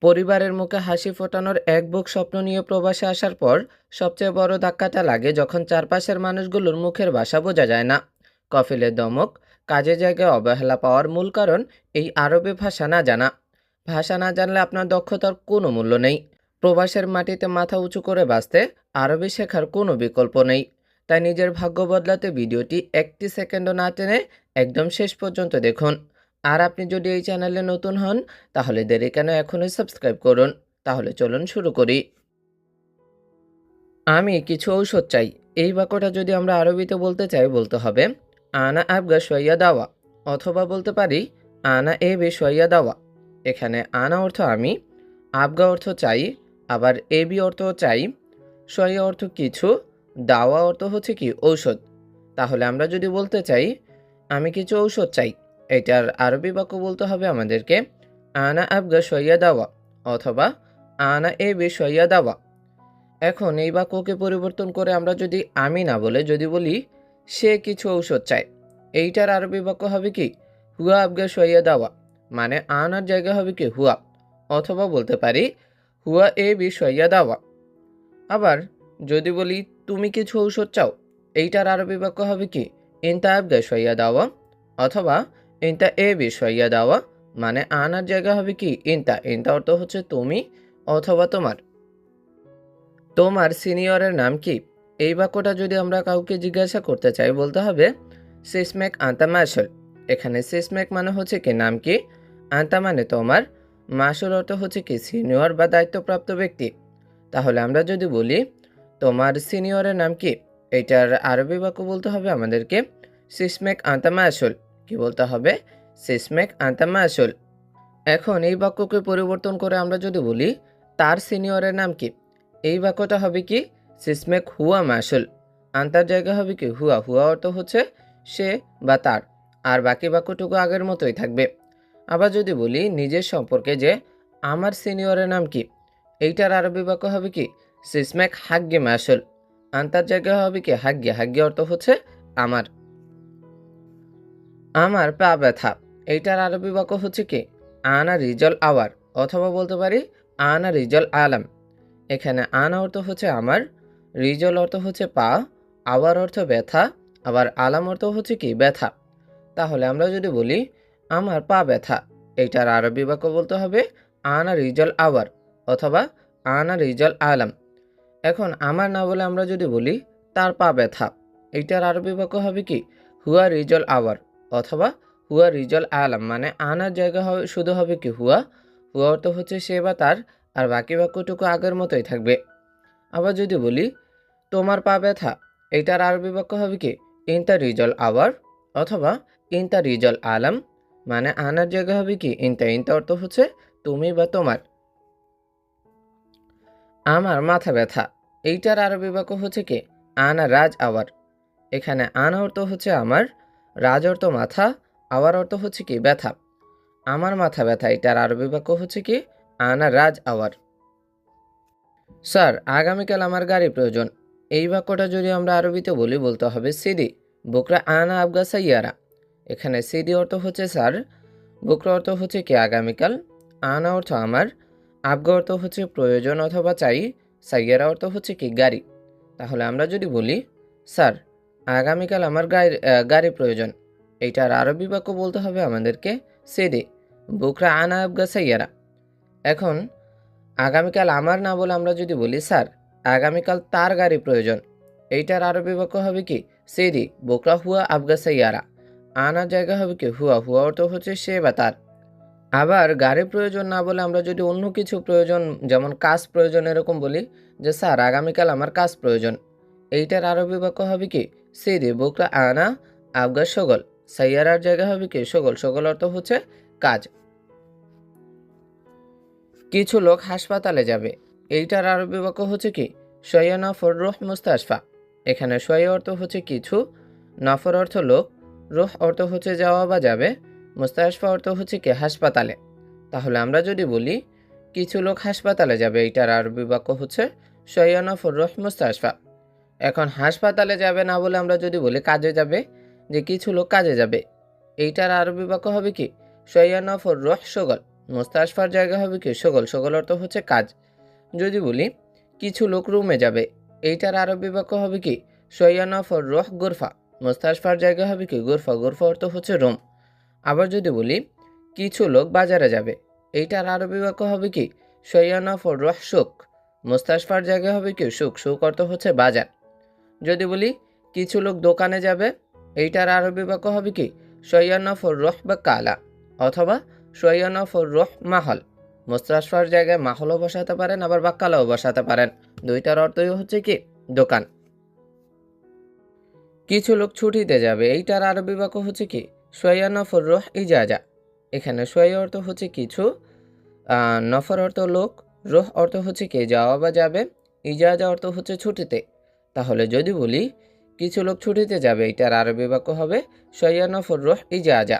পরিবারের মুখে হাসি ফোটানোর এক বুক স্বপ্ন নিয়ে প্রবাসে আসার পর সবচেয়ে বড় ধাক্কাটা লাগে যখন চারপাশের মানুষগুলোর মুখের ভাষা বোঝা যায় না। কফিলের দমক, কাজের জায়গায় অবহেলা পাওয়ার মূল কারণ এই আরবি ভাষা না জানা। ভাষা না জানলে আপনার দক্ষতার কোনো মূল্য নেই। প্রবাসের মাটিতে মাথা উঁচু করে বাঁচতে আরবি শেখার কোনো বিকল্প নেই। তাই নিজের ভাগ্য বদলাতে ভিডিওটি একটি সেকেন্ডও না টেনে একদম শেষ পর্যন্ত দেখুন। আর আপনি যদি এই চ্যানেলে নতুন হন তাহলে দেরি কেন, এখনই সাবস্ক্রাইব করুন। তাহলে চলুন শুরু করি। আমি কিছু ঔষধ চাই, এই বাক্যটা যদি আমরা আরবিতে বলতে চাই বলতে হবে আনা আবগা শইয়া দাওয়া, অথবা বলতে পারি আনা এ বে শইয়া দাওয়া। এখানে আনা অর্থ আমি, আবগা অর্থ চাই, আবার এ বি অর্থ চাই, শইয়া অর্থ কিছু, দাওয়া অর্থ হচ্ছে কি ঔষধ। তাহলে আমরা যদি বলতে চাই আমি কিছু ঔষধ চাই, এটার আরবি বাক্য বলতে হবে আমাদেরকে আনা আবগা শইয়া দাওয়া, অথবা আনা এ বে শইয়া দাওয়া। এখন এই বাক্যকে পরিবর্তন করে আমরা যদি আমি না বলে যদি বলি সে কিছু ঔষধ চায়, এইটার আরবি বাক্য হবে কি হুয়া আবগা শইয়া দাওয়া, মানে আনার জায়গা হবে কি হুয়া, অথবা বলতে পারি হুয়া এ বি শইয়া দাওয়া। আবার যদি বলি তুমি কিছু ঔষধ চাও, এইটার আরবি বাক্য হবে কি ইনতা আবগা শইয়া দাওয়া, অথবা ইনতা এ বি শইয়া দাওয়া, মানে আনার জায়গা হবে কি ইনতা, ইনতা অর্থ হচ্ছে তুমি অথবা তোমার। তোমার সিনিয়রের নাম কি, এই বাক্যটা যদি আমরা কাউকে জিজ্ঞাসা করতে চাই বলতে হবে সিসমেক আন্তা মাসুল। এখানে সিসমেক মানে হচ্ছে কি নাম কি, আন্তা মানে তোমার, মাসুল অর্থ হচ্ছে কি সিনিয়র বা দায়িত্বপ্রাপ্ত ব্যক্তি। তাহলে আমরা যদি বলি তোমার সিনিয়রের নাম কি, এটার আরবি বাক্য বলতে হবে আমাদেরকে সিসমেক আন্তা মাসুল। কি বলতে হবে সিসমেক আন্তা মাসুল। এখন এই বাক্যকে পরিবর্তন করে আমরা যদি বলি তার সিনিয়রের নাম কি, এই বাক্যটা হবে কি সিসমেক হুয়া মাসুল। আন্তার জায়গা হবে কি হুয়া, হুয়া অর্থ হচ্ছে সে বা তার, আর বাকি বাক্যটুকু আগের মতোই থাকবে। আবার যদি বলি নিজের সম্পর্কে যে আমার সিনিয়রের নাম কি, এইটার আরবি বাক্য হবে কি সিসমেক হাগ্গে মাসুল। আন্তার জায়গা হবে কি হাগ্গে, হাগ্গে অর্থ হচ্ছে আমার। আমার পা ব্যথা, এইটার আরবি বাক্য হচ্ছে কি আনা রিজল আওয়ার, অথবা বলতে পারি আনা রিজল আলাম। এখানে আনা অর্থ হচ্ছে আমার, রিজল অর্থ হচ্ছে পা, আওয়ার অর্থ ব্যথা, আবার আলাম অর্থ হচ্ছে কি ব্যথা। তাহলে আমরা যদি বলি আমার পা ব্যথা, এইটার আরবি বাক্য বলতে হবে আনা রিজল আওয়ার, অথবা আনা রিজল আলাম। এখন আমার না বলে আমরা যদি বলি তার পা ব্যথা, এইটার আরবি বাক্য হবে কি হুয়া রিজল আওয়ার, অথবা হুয়া রিজল আলাম, মানে আনার জায়গা হবে শুধু হবে কি হুয়া, হুয়া অর্থ হচ্ছে সে বা তার, আর বাকি বাক্যটুকু আগের মতোই থাকবে। আবার যদি বলি তোমার পা ব্যথা, এইটার আরবি বাক্য হবে কি ইনতা রিজল আওয়ার, অথবা ইনতা রিজল আলাম, মানে আনার জায়গা হবে কি ইনতা, ইনতা অর্থ হচ্ছে তুমি বা তোমার। আমার মাথা ব্যথা, এইটার আরবি বাক্য হচ্ছে কি আনা রাজ আওয়ার। এখানে আনা অর্থ হচ্ছে আমার, রাজ অর্থ মাথা, আওয়ার অর্থ হচ্ছে কি ব্যথা। আমার মাথা ব্যথা, এটার আরবি বাক্য হচ্ছে কি আনা রাজ আওয়ার। স্যার আগামীকাল আমার গাড়ি প্রয়োজন, এই বাক্যটা যদি আমরা আরবিতে বলি বলতে হবে সিদি বুকরা আনা আবগা সাইয়ারা। এখানে সিদি অর্থ হচ্ছে স্যার, বুকরা অর্থ হচ্ছে কি আগামীকাল, আনা অর্থ আমার, আবগা অর্থ হচ্ছে প্রয়োজন অথবা চাই, সাইয়ারা অর্থ হচ্ছে কি গাড়ি। তাহলে আমরা যদি বলি স্যার আগামীকাল আমার গাড়ি প্রয়োজন, এইটার আরবি বাক্য বলতে হবে আমাদেরকে সিদি বুকরা আনা আবগা সাইয়ারা। এখন আগামীকাল আমার না বলে আমরা যদি বলি স্যার আগামীকাল তার গাড়ি প্রয়োজন, এইটার আরবি বাক্য হবে কি সেদি বোকরা হুয়া আবগা সাইয়ারা। আনার জায়গা হবে কি হুয়া, হুয়া অর্থ হচ্ছে সে বা তার। আবার গাড়ি প্রয়োজন না বলে আমরা যদি অন্য কিছু প্রয়োজন যেমন কাজ প্রয়োজন এরকম বলি যে স্যার আগামীকাল আমার কাজ প্রয়োজন, এইটার আরবি বাক্য হবে কি সেদি বোকরা আনা আবগা সগল, সাইয়ারার জায়গা হবে কি সগল, সগল অর্থ হচ্ছে কাজ। কিছু লোক হাসপাতালে যাবে, এইটার আরবি বাক্য হচ্ছে কি শয়া নফর রুহ মুস্তাশফা। এখানে শয়া অর্থ হচ্ছে কিছু, নফর অর্থ লোক, রুহ অর্থ হচ্ছে যাওয়া বা যাবে, মুস্তাশফা অর্থ হচ্ছে কি হাসপাতালে। তাহলে আমরা যদি বলি কিছু লোক হাসপাতালে যাবে, এইটার আরবি বাক্য হচ্ছে শয়া নফর রুহ মুস্তাশফা। এখন হাসপাতালে যাবে না বলে আমরা যদি বলি কাজে যাবে, যে কিছু লোক কাজে যাবে, এইটার আরবি বাক্য হবে কি শয়া নফর রুহ শগল, মুস্তাশফার জায়গা হবে কি শগল, শগল অর্থ হচ্ছে কাজ। যদি বলি কিছু লোক রুমে যাবে, এইটার আরবি বাক্য হবে কি সৈয়ানফর রহ গোরফা, মুস্তাশফার জায়গা হবে কি গোরফা, গোরফা অর্থ হচ্ছে রুম। আবার যদি বলি কিছু লোক বাজারে যাবে, এইটার আরবি বাক্য হবে কি সৈয়ানফর রহ সুক, মুস্তাশফার জায়গা হবে কি সুক, সুক অর্থ হচ্ছে বাজার। যদি বলি কিছু লোক দোকানে যাবে, এইটার আরবি বাক্য হবে কি সৈয়ানফর রহ বা কালা, অথবা সৈয়ানফর রহ মাহল, মুস্তাশফার জায়গায় মাহলও বসাতে পারেন, আবার বাক্কালাও বসাতে পারেন। দুইটার অর্থই হচ্ছে কি দোকান। কিছু লোক ছুটিতে যাবে, এইটার আরবি বাক্য হচ্ছে কি সোয়া নফর রহ ইজাজা। এখানে সোয়া অর্থ হচ্ছে কিছু, নফর অর্থ লোক, রহ অর্থ হচ্ছে কি যাওয়া বা যাবে, ইজাজা অর্থ হচ্ছে ছুটিতে। তাহলে যদি বলি কিছু লোক ছুটিতে যাবে, এইটার আরবি বাক্য হবে সোয়া নফর রহ ইজাজা।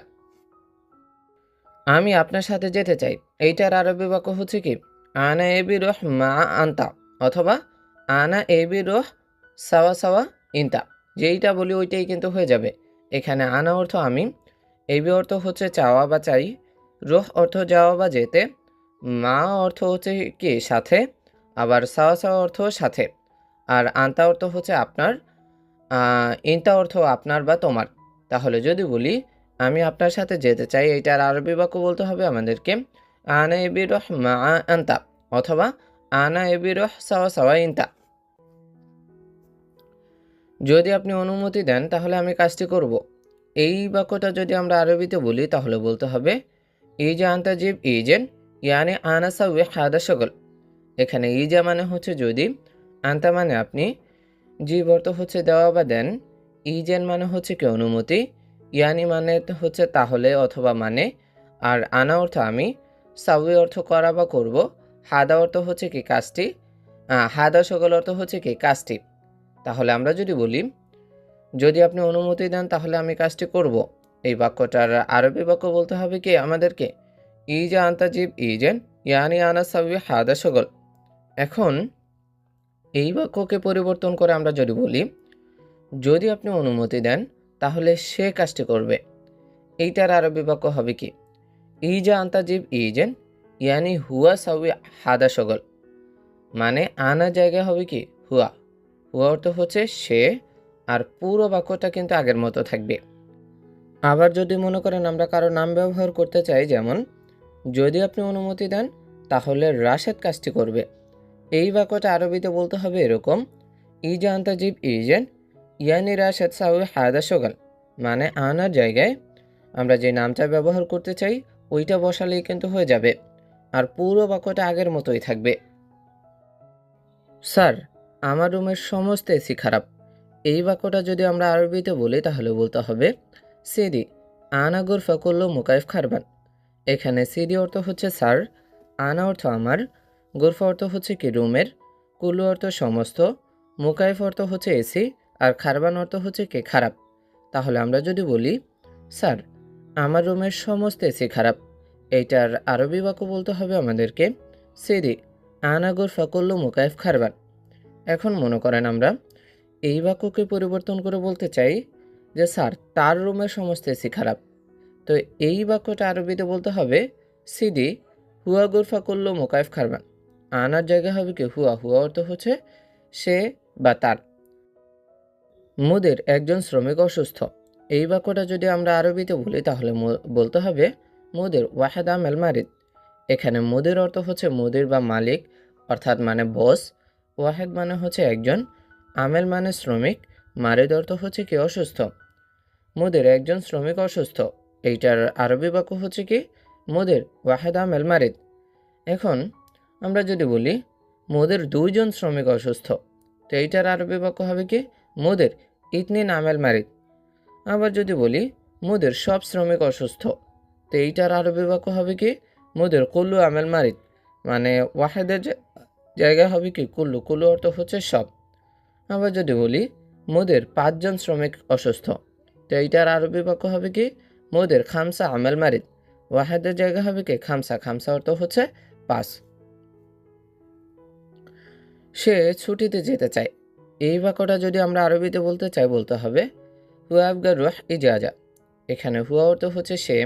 আমি আপনার সাথে যেতে চাই, এইটার আরবি বাক্য হচ্ছে কি আনা এবি রহ মা আন্তা, অথবা আনা এবি রহ সাওয়া সাওয়া ইন্তা। যেইটা বলি ওইটাই কিন্তু হয়ে যাবে। এখানে আনা অর্থ আমি, এবি অর্থ হচ্ছে চাওয়া বা চাই, রহ অর্থ যাওয়া বা যেতে, মা অর্থ হচ্ছে কি সাথে, আবার সাওয়া সাওয়া অর্থ সাথে, আর আন্তা অর্থ হচ্ছে আপনার, ইন্তা অর্থ আপনার বা তোমার। তাহলে যদি বলি আমি আপনার সাথে যেতে চাই, এইটার আরবি বাক্য বলতে হবে আমাদেরকে আনা এবি রহ মা আন্তা, অথবা আনা এবি রহ সাওয়া সাওয়া ইন্তা। যদি আপনি অনুমতি দেন তাহলে আমি কাজটি করব। এই বাক্যটা যদি আমরা আরবিতে বলি তাহলে বলতে হবে ইজা আন্তা জিব ইজেন ইয়ানি আনা সাউই হাদা সকল। এখানে ইজা মানে হচ্ছে যদি, আন্তা মানে আপনি, জিব অর্থ হচ্ছে দেওয়া বা দেন, ইজেন মানে হচ্ছে কি অনুমতি, ইয়ানি মানে হচ্ছে তাহলে অথবা মানে, আর আনা অর্থ আমি, সাউই অর্থ করা বা করব, হাদা অর্থ হচ্ছে কি কাজটি, হাদা সকল অর্থ হচ্ছে কি কাজটি। তাহলে আমরা যদি বলি যদি আপনি অনুমতি দেন তাহলে আমি কাজটি করব, এই বাক্যটার আরবি বাক্য বলতে হবে কি আমাদেরকে ইজা আন্তাজিব ইজেন ইয়ানি আনা সাউই হাদা সকল। এখন এই বাক্যকে পরিবর্তন করে আমরা যদি বলি যদি আপনি অনুমতি দেন তাহলে সে কাজটি করবে, এইটার আরবি বাক্য হবে কি ইজা আন্তাজিব ইজেন ইয়ানি হুয়া সাউই হাদা সকল। মানে আনা জায়গা হবে কি হুয়া, হুয়া অর্থ হচ্ছে সে, আর পুরো বাক্যটা কিন্তু আগের মতো থাকবে। আবার যদি মনে করেন আমরা কারো নাম ব্যবহার করতে চাই, যেমন যদি আপনি অনুমতি দেন তাহলে রাশেদ কাজটি করবে, এই বাক্যটা আরবিতে বলতে হবে এরকম ইজা আন্তাজিব ইজেন ইয়ানি রাশেদ সাউই হাদা সগাল। মানে আনার জায়গায় আমরা যে নামটা ব্যবহার করতে চাই ওইটা বসালেই কিন্তু হয়ে যাবে, আর পুরো বাক্যটা আগের মতোই থাকবে। স্যার, আমার রুমের সমস্ত এসি খারাপ, এই বাক্যটা যদি আমরা আরবিতে বলি তাহলে বলতে হবে সিদি আনা গুরফা করল মুকাইফ খারবান। এখানে সিদি অর্থ হচ্ছে স্যার, আনা অর্থ আমার, গুরফা অর্থ হচ্ছে কি রুমের, কুল্লু অর্থ সমস্ত, মুকাইফ অর্থ হচ্ছে এসি, আর খারবান অর্থ হচ্ছে কি খারাপ। তাহলে আমরা যদি বলি স্যার আমার রুমের সমস্ত এসি খারাপ, এইটার আরবি বাক্য বলতে হবে আমাদেরকে সিদি আনা গুরফা করল মুকাইফ খারবান। এখন মনে করেন আমরা এই বাক্যকে পরিবর্তন করে বলতে চাই যে স্যার তার রুমের সমস্ত এসি খারাপ, তো এই বাক্যটা আরবিতে বলতে হবে সিদি হুয়া গুরফা করলো মোকাইফ খারবান। আনার জায়গা হবে কি হুয়া, হুয়া অর্থ হচ্ছে সে বা তার। মুদির একজন শ্রমিক অসুস্থ, এই বাক্যটা যদি আমরা আরবিতে বলি তাহলে বলতে হবে মুদির ওয়াহেদ আমেল মারিদ। এখানে মুদির অর্থ হচ্ছে মুদির বা মালিক, অর্থাৎ মানে বস, ওয়াহেদ মানে হচ্ছে একজন, আমেল মানে শ্রমিক, মারিদ অর্থ হচ্ছে কি অসুস্থ। মুদির একজন শ্রমিক অসুস্থ, এইটার আরবি বাক্য হচ্ছে কি মুদির ওয়াহেদ আমেল মারিদ। এখন আমরা যদি বলি মুদির দুইজন শ্রমিক অসুস্থ, তো এইটার আরবি বাক্য হবে কি মুদির ইতনিন আমেল মারিদ। আবার যদি বলি মুদির সব শ্রমিক অসুস্থ, তো এইটার আরবি বাক্য হবে কি মুদির কুল্লু আমেল মারিদ। মানে ওয়াহেদের জায়গা হবে কি কুল্লু, কুল্লু অর্থ হচ্ছে সব। আবার যদি বলি মুদির 5 জন শ্রমিক অসুস্থ, তো এইটার আরবি বাক্য হবে কি মুদির খামসা আমেল মারিদ। ওয়াহেদের জায়গা হবে কি খামসা, খামসা অর্থ হচ্ছে 5। সে ছুটিতে যেতে চায়, এই বাক্যটা যদি আমরা আরবিতে বলতে চাই বলতে হবে হুয়া আবগা রুহ ইজাজা। এখানে হুয়া অর্থ হচ্ছে সে,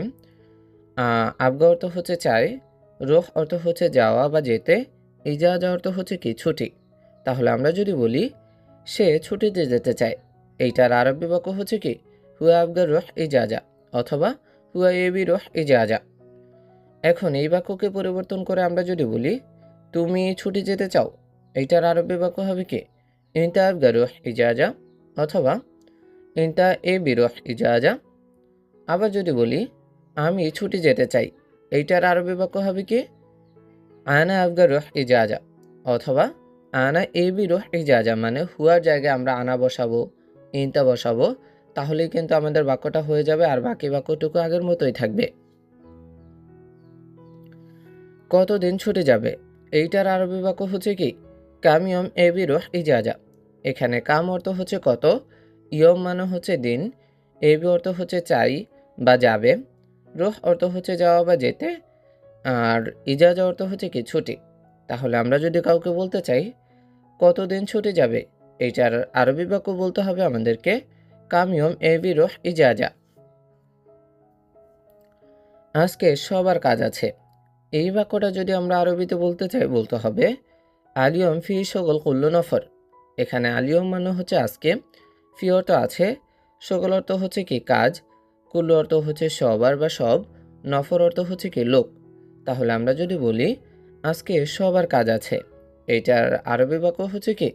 আবগা অর্থ হচ্ছে চায়, রুহ অর্থ হচ্ছে যাওয়া বা যেতে, ইজাজা অর্থ হচ্ছে কি ছুটি। তাহলে আমরা যদি বলি সে ছুটিতে যেতে চায়, এইটার আরবি বাক্য হচ্ছে কি হুয়া আবগা রুহ ইজাজা অথবা হুয়া এবি রুহ ইজাজা। এখন এই বাক্যকে পরিবর্তন করে আমরা যদি বলি তুমি ছুটি যেতে চাও, এইটার আরবি বাক্য হবে কি ইনতা আবগা রুহ ইজাজা অথবা ইনতা এবি রুহ ইজাজা। আবার যদি বলি আমি ছুটি যেতে চাই, এইটার আরবি বাক্য হবে কি আনা আবগা রুহ ইজাজা অথবা আনা এবি রুহ ইজাজা। মানে হুয়ার জায়গায় আমরা আনা বসাবো, ইনতা বসাবো, তাহলেই কিন্তু আমাদের বাক্যটা হয়ে যাবে আর বাকি বাক্যটুকু আগের মতোই থাকবে। কতদিন ছুটি যাবে, এইটার আরবি বাক্য হচ্ছে কি কাম ইয়ম এবি রুহ ইজাজা। এখানে কাম অর্থ হচ্ছে কত, ইয়ম মানে হচ্ছে দিন, এবি অর্থ হচ্ছে চাই বা যাবে, রুহ অর্থ হচ্ছে যাওয়া বা যেতে, আর ইজাজা অর্থ হচ্ছে কি ছুটি। তাহলে আমরা যদি কাউকে বলতে চাই কতদিন ছুটি যাবে, এইটার আরবি বাক্য বলতে হবে আমাদেরকে কাম ইয়ম এবি রুহ ইজাজা। আজকে সবার কাজ আছে, এই বাক্যটা যদি আমরা আরবিতে বলতে চাই বলতে হবে আলিয়ম ফি সকল কুল্লু নফর। এখানে আলিয়ম মানে হচ্ছে আজকে, ফি অর্থ আছে, সকল অর্থ হচ্ছে কি কাজ, কুল্লু অর্থ হচ্ছে সবার বা সব, নফর অর্থ হচ্ছে কি লোক। তাহলে আমরা যদি বলি আজকে সবার কাজ আছে, এইটার আরবি বাক্য হচ্ছে কি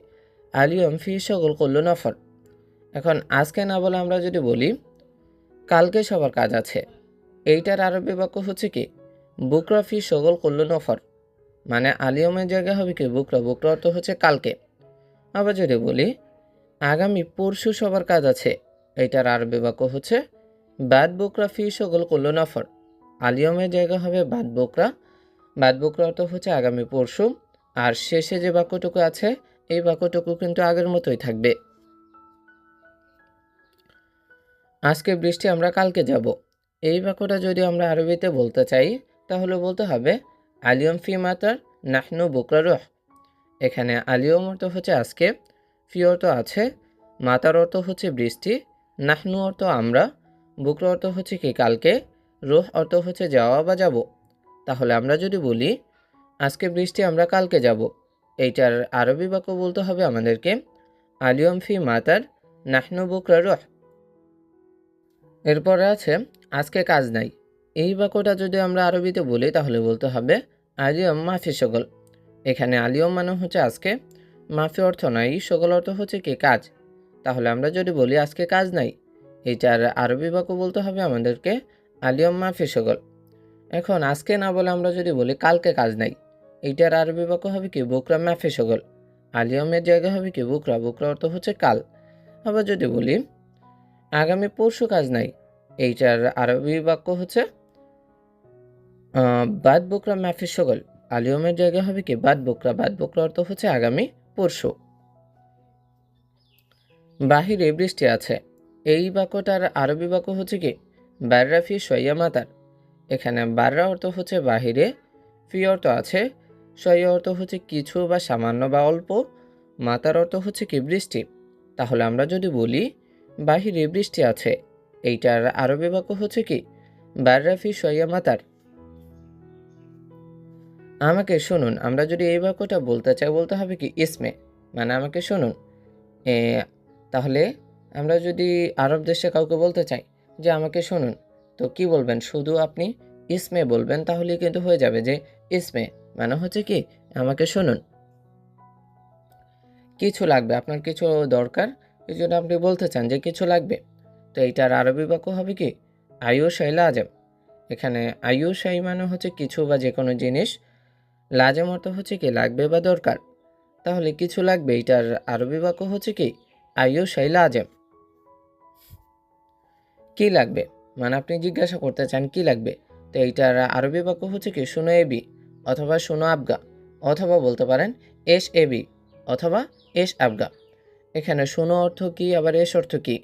আলিয়ম ফি সকল কুল্লু নফর। এখন আজকে না বলে আমরা যদি বলি কালকে সবার কাজ আছে, এইটার আরবি বাক্য হচ্ছে কি বুকরা ফি সকল কুল্লু নফর। মানে আলিয়মের জায়গা হবে কি বুকরা, বুকরা অর্থ হচ্ছে কালকে। আবার যদি বলি আগামী পরশু সবার কাজ আছে, এইটার আরবি বাক্য হচ্ছে বাদ বুকরা ফি সকল কুল্লু নফর। আলিয়মের জায়গা হবে বাদ বুকরা, বাদ বুকরা অর্থ হচ্ছে আগামী পরশু, আর শেষে যে বাক্যটুকু আছে এই বাক্যটুকু কিন্তু আগের মতোই থাকবে। আজকে বৃষ্টি আমরা কালকে যাব, এই বাক্যটা যদি আমরা আরবিতে বলতে চাই তাহলে বলতে হবে আলিয়ম ফি মাতার নাহনু বুকরা রুহ। এখানে আলিয়ম অর্থ হচ্ছে আজকে, ফি অর্থ আছে, মাতার অর্থ হচ্ছে বৃষ্টি, নাহনু অর্থ আমরা, বুকরা অর্থ হচ্ছে কি কালকে, রুহ অর্থ হচ্ছে যাওয়া বা যাব। তাহলে আমরা যদি বলি আজকে বৃষ্টি আমরা কালকে যাব, এইটার আরবি বাক্য বলতে হবে আমাদেরকে আলিয়ম ফি মাতার নাহনু বুকরা রুহ। এরপরে আছে আজকে কাজ নাই, এই বাক্যটা যদি আমরা আরবিতে বলি তাহলে বলতে হবে আলিয়ম মাফি সকল। এখানে আলিয়ম মানে হচ্ছে আজকে, মাফি অর্থ নাই, সকল অর্থ হচ্ছে কি কাজ। তাহলে আমরা যদি বলি আজকে কাজ নাই, এইটার আরবি বাক্য বলতে হবে আমাদেরকে আলিয়ম মাফি সকল। এখন আজকে না বলে আমরা যদি বলি কালকে কাজ নাই, এইটার আরবি বাক্য হবে কি বুকরা মাফি সকল। আলিয়মের জায়গা হবে কি বুকরা, বুকরা অর্থ হচ্ছে কাল। আবার যদি বলি আগামী পরশু কাজ নাই, এইটার আরবি বাক্য হচ্ছে বাদ বুকরা মাফি সকল। আলিয়মের জায়গা হবে কি বাদ বুকরা, বাদ বুকরা অর্থ হচ্ছে আগামী পরশু। বাহিরে বৃষ্টি আছে, এই বাক্যটার আরবি বাক্য হচ্ছে কি বাররা ফি সইয়া মাতার। এখানে বাররা অর্থ হচ্ছে বাহিরে, ফি অর্থ আছে, সইয়া অর্থ হচ্ছে কিছু বা সামান্য বা অল্প, মাতার অর্থ হচ্ছে কি বৃষ্টি। তাহলে আমরা যদি বলি বাহিরে বৃষ্টি আছে, এইটার আরবি বাক্য হচ্ছে কি বাররা ফি সইয়া মাতার। আমাকে শুনুন, আমরা যদি এই বাক্যটা বলতে চাই বলতে হবে কি ইসমে, মানে আমাকে শুনুন। এ, তাহলে আমরা যদি আরব দেশে কাউকে বলতে চাই যে আমাকে শুনুন, তো কি বলবেন, শুধু আপনি ইসমে বলবেন, তাহলে কিন্তু হয়ে যাবে যে ইসমে মানে হচ্ছে কি আমাকে শুনুন। কিছু লাগবে, আপনার কিছু দরকার, এই জন্য আপনি বলতে চান যে কিছু লাগবে, তো এইটার আরবি বাক্য হবে কি আয়ু শাই লাজেম। এখানে আয়ু শাই মানে হচ্ছে কিছু বা যে কোনো জিনিস, লাজেম অর্থ হচ্ছে কি লাগবে বা দরকার। তাহলে কিছু লাগবে, এটার আরবি বাক্য হচ্ছে কি আয়ু শাই লাজেম। কি লাগবে মানে আপনি জিজ্ঞাসা করতে চান কি লাগবে, তো এইটার আরবি বাক্য হচ্ছে কি শুনো এবি অথবা শুনো আবগা, অথবা বলতে পারেন এস এবি অথবা এস আবগা। এখানে শুনো অর্থ কি, আবার এস অর্থ কি,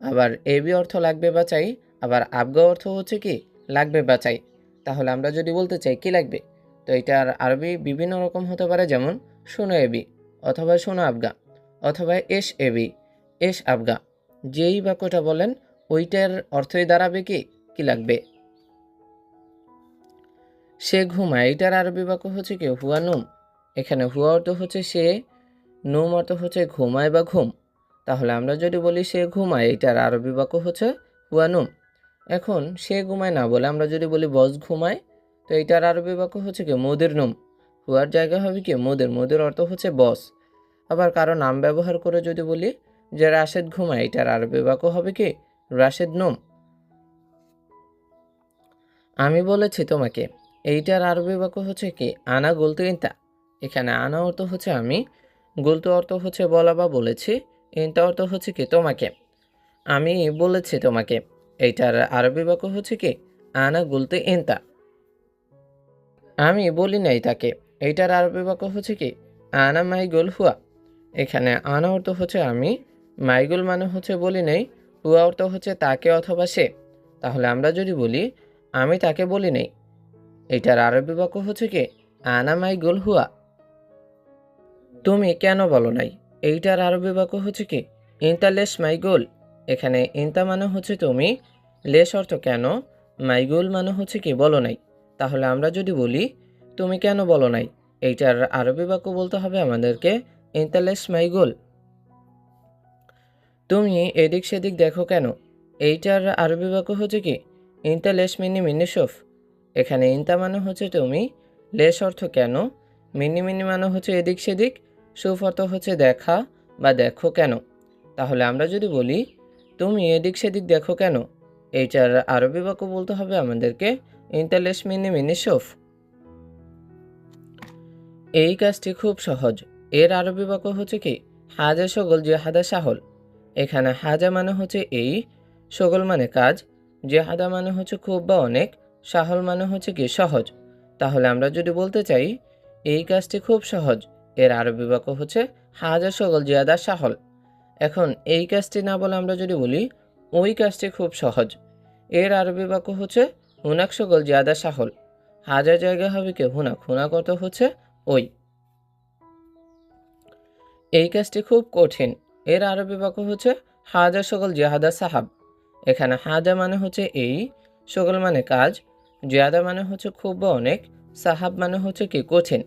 আবার এবি অর্থ লাগবে বা চাই, আবার আবগা অর্থ হচ্ছে কি লাগবে বা চাই। তাহলে আমরা যদি বলতে চাই কি লাগবে, তো এটার আরবি বিভিন্ন রকম হতে পারে, যেমন শুনো এবি অথবা শুনো আবগা অথবা এস এবি এস আবগা। যেই বাক্যটা বলেন ওইটার অর্থই দাঁড়াবে কি কি লাগবে। সে ঘুমায় এইটার আরবি বাক্য হচ্ছে কি হুয়া নুম। এখানে হুয়া অর্থ হচ্ছে সে, নুম অর্থ হচ্ছে ঘুমায় বা ঘুম। তাহলে আমরা যদি বলি সে ঘুমায় এইটার আরবি বাক্য হচ্ছে হুয়া নুম। এখন সে ঘুমায় না বলে আমরা যদি বলি বস ঘুমায়, তো এইটার আরবি বাক্য হচ্ছে কি মুদির নুম। হুয়ার জায়গা হবে কি মুদির, মুদির অর্থ হচ্ছে বস। আবার কারো নাম ব্যবহার করে যদি বলি যে রাশেদ ঘুমায়, এটার আরবি বাক্য হবে কি রাশেদ নুম। আমি বলেছি তোমাকে, এইটার আরবি বাক্য হচ্ছে কি আনা গুলতু ইনতা। এখানে আনা অর্থ হচ্ছে আমি, গুলতু অর্থ হচ্ছে বলা বা বলেছি, ইনতা অর্থ হচ্ছে কি তোমাকে। আমি বলেছি তোমাকে, এইটার আরবি বাক্য হচ্ছে কি আনা গুলতু ইনতা। আমি বলি নাই তাকে, এইটার আরবি বাক্য হচ্ছে কি আনা মাইগুল হুয়া। এখানে আনা অর্থ হচ্ছে আমি, মাইগুল মানে হচ্ছে বলি নাই, হুয়া অর্থ হচ্ছে তাকে অথবা সে। তাহলে আমরা যদি বলি আমি তাকে বলি নাই, এটার আরবি বাক্য হচ্ছে কি আনা মাইগুল হুয়া। তুমি কেন বলো নাই, এইটার আরবি বাক্য হচ্ছে কি ইনতা লেস মাইগুল। এখানে ইনতা মানে হচ্ছে তুমি, লেস অর্থ কেন, মাইগুল মানে হচ্ছে কি বলো নাই। তাহলে আমরা যদি বলি তুমি কেন বলো নাই, এইটার আরবি বাক্য বলতে হবে আমাদেরকে ইনতা লেস মাইগুল। তুমি এদিক সেদিক দেখো কেন, এইটার আরবি বাক্য হচ্ছে কি ইনতা লেস মিনি মিনি শোফ। এখানে ইনতা মানে হচ্ছে তুমি, লেস অর্থ কেন, মিনি মিনি মানে হচ্ছে এদিক সেদিক, শোফ অর্থ হচ্ছে দেখা বা দেখো কেন। তাহলে আমরা যদি বলি তুমি এদিক সেদিক দেখো কেন, এইটার আরবি বাক্য বলতে হবে আমাদেরকে ইনতা লেস মিনি মিনি শোফ। এই কাজটি খুব সহজ, এর আরবি বাক্য হচ্ছে কি হাজা সগল জেহাদা সাহল। এখানে হাজা মানে হচ্ছে এই, সগল মানে কাজ, জেহাদা মানে হচ্ছে খুব বা অনেক, সাহল মানে হচ্ছে কি সহজ। তাহলে আমরা যদি বলতে চাই এই কাজটি খুব সহজ, এর আরবি বাক্য হচ্ছে হাজা সগল জিয়াদা সাহল। এখন এই কাজটি না বলে আমরা যদি বলি ওই কাজটি খুব সহজ, এর আরবি বাক্য হচ্ছে হুনাক সগল জিয়াদা সাহল। হাজার জায়গা হবে কি হুনাক, হুনাক অর্থ হচ্ছে ওই। এই কাজটি খুব কঠিন, এর আরবি বাক্য হচ্ছে হাজা সগল জিহাদা সাহাব। এখানে হাজা মানে হচ্ছে এই, সগল মানে কাজ, জিয়াদা মানে হচ্ছে খুব বা অনেক, সাহাব মানে হচ্ছে কি কঠিন।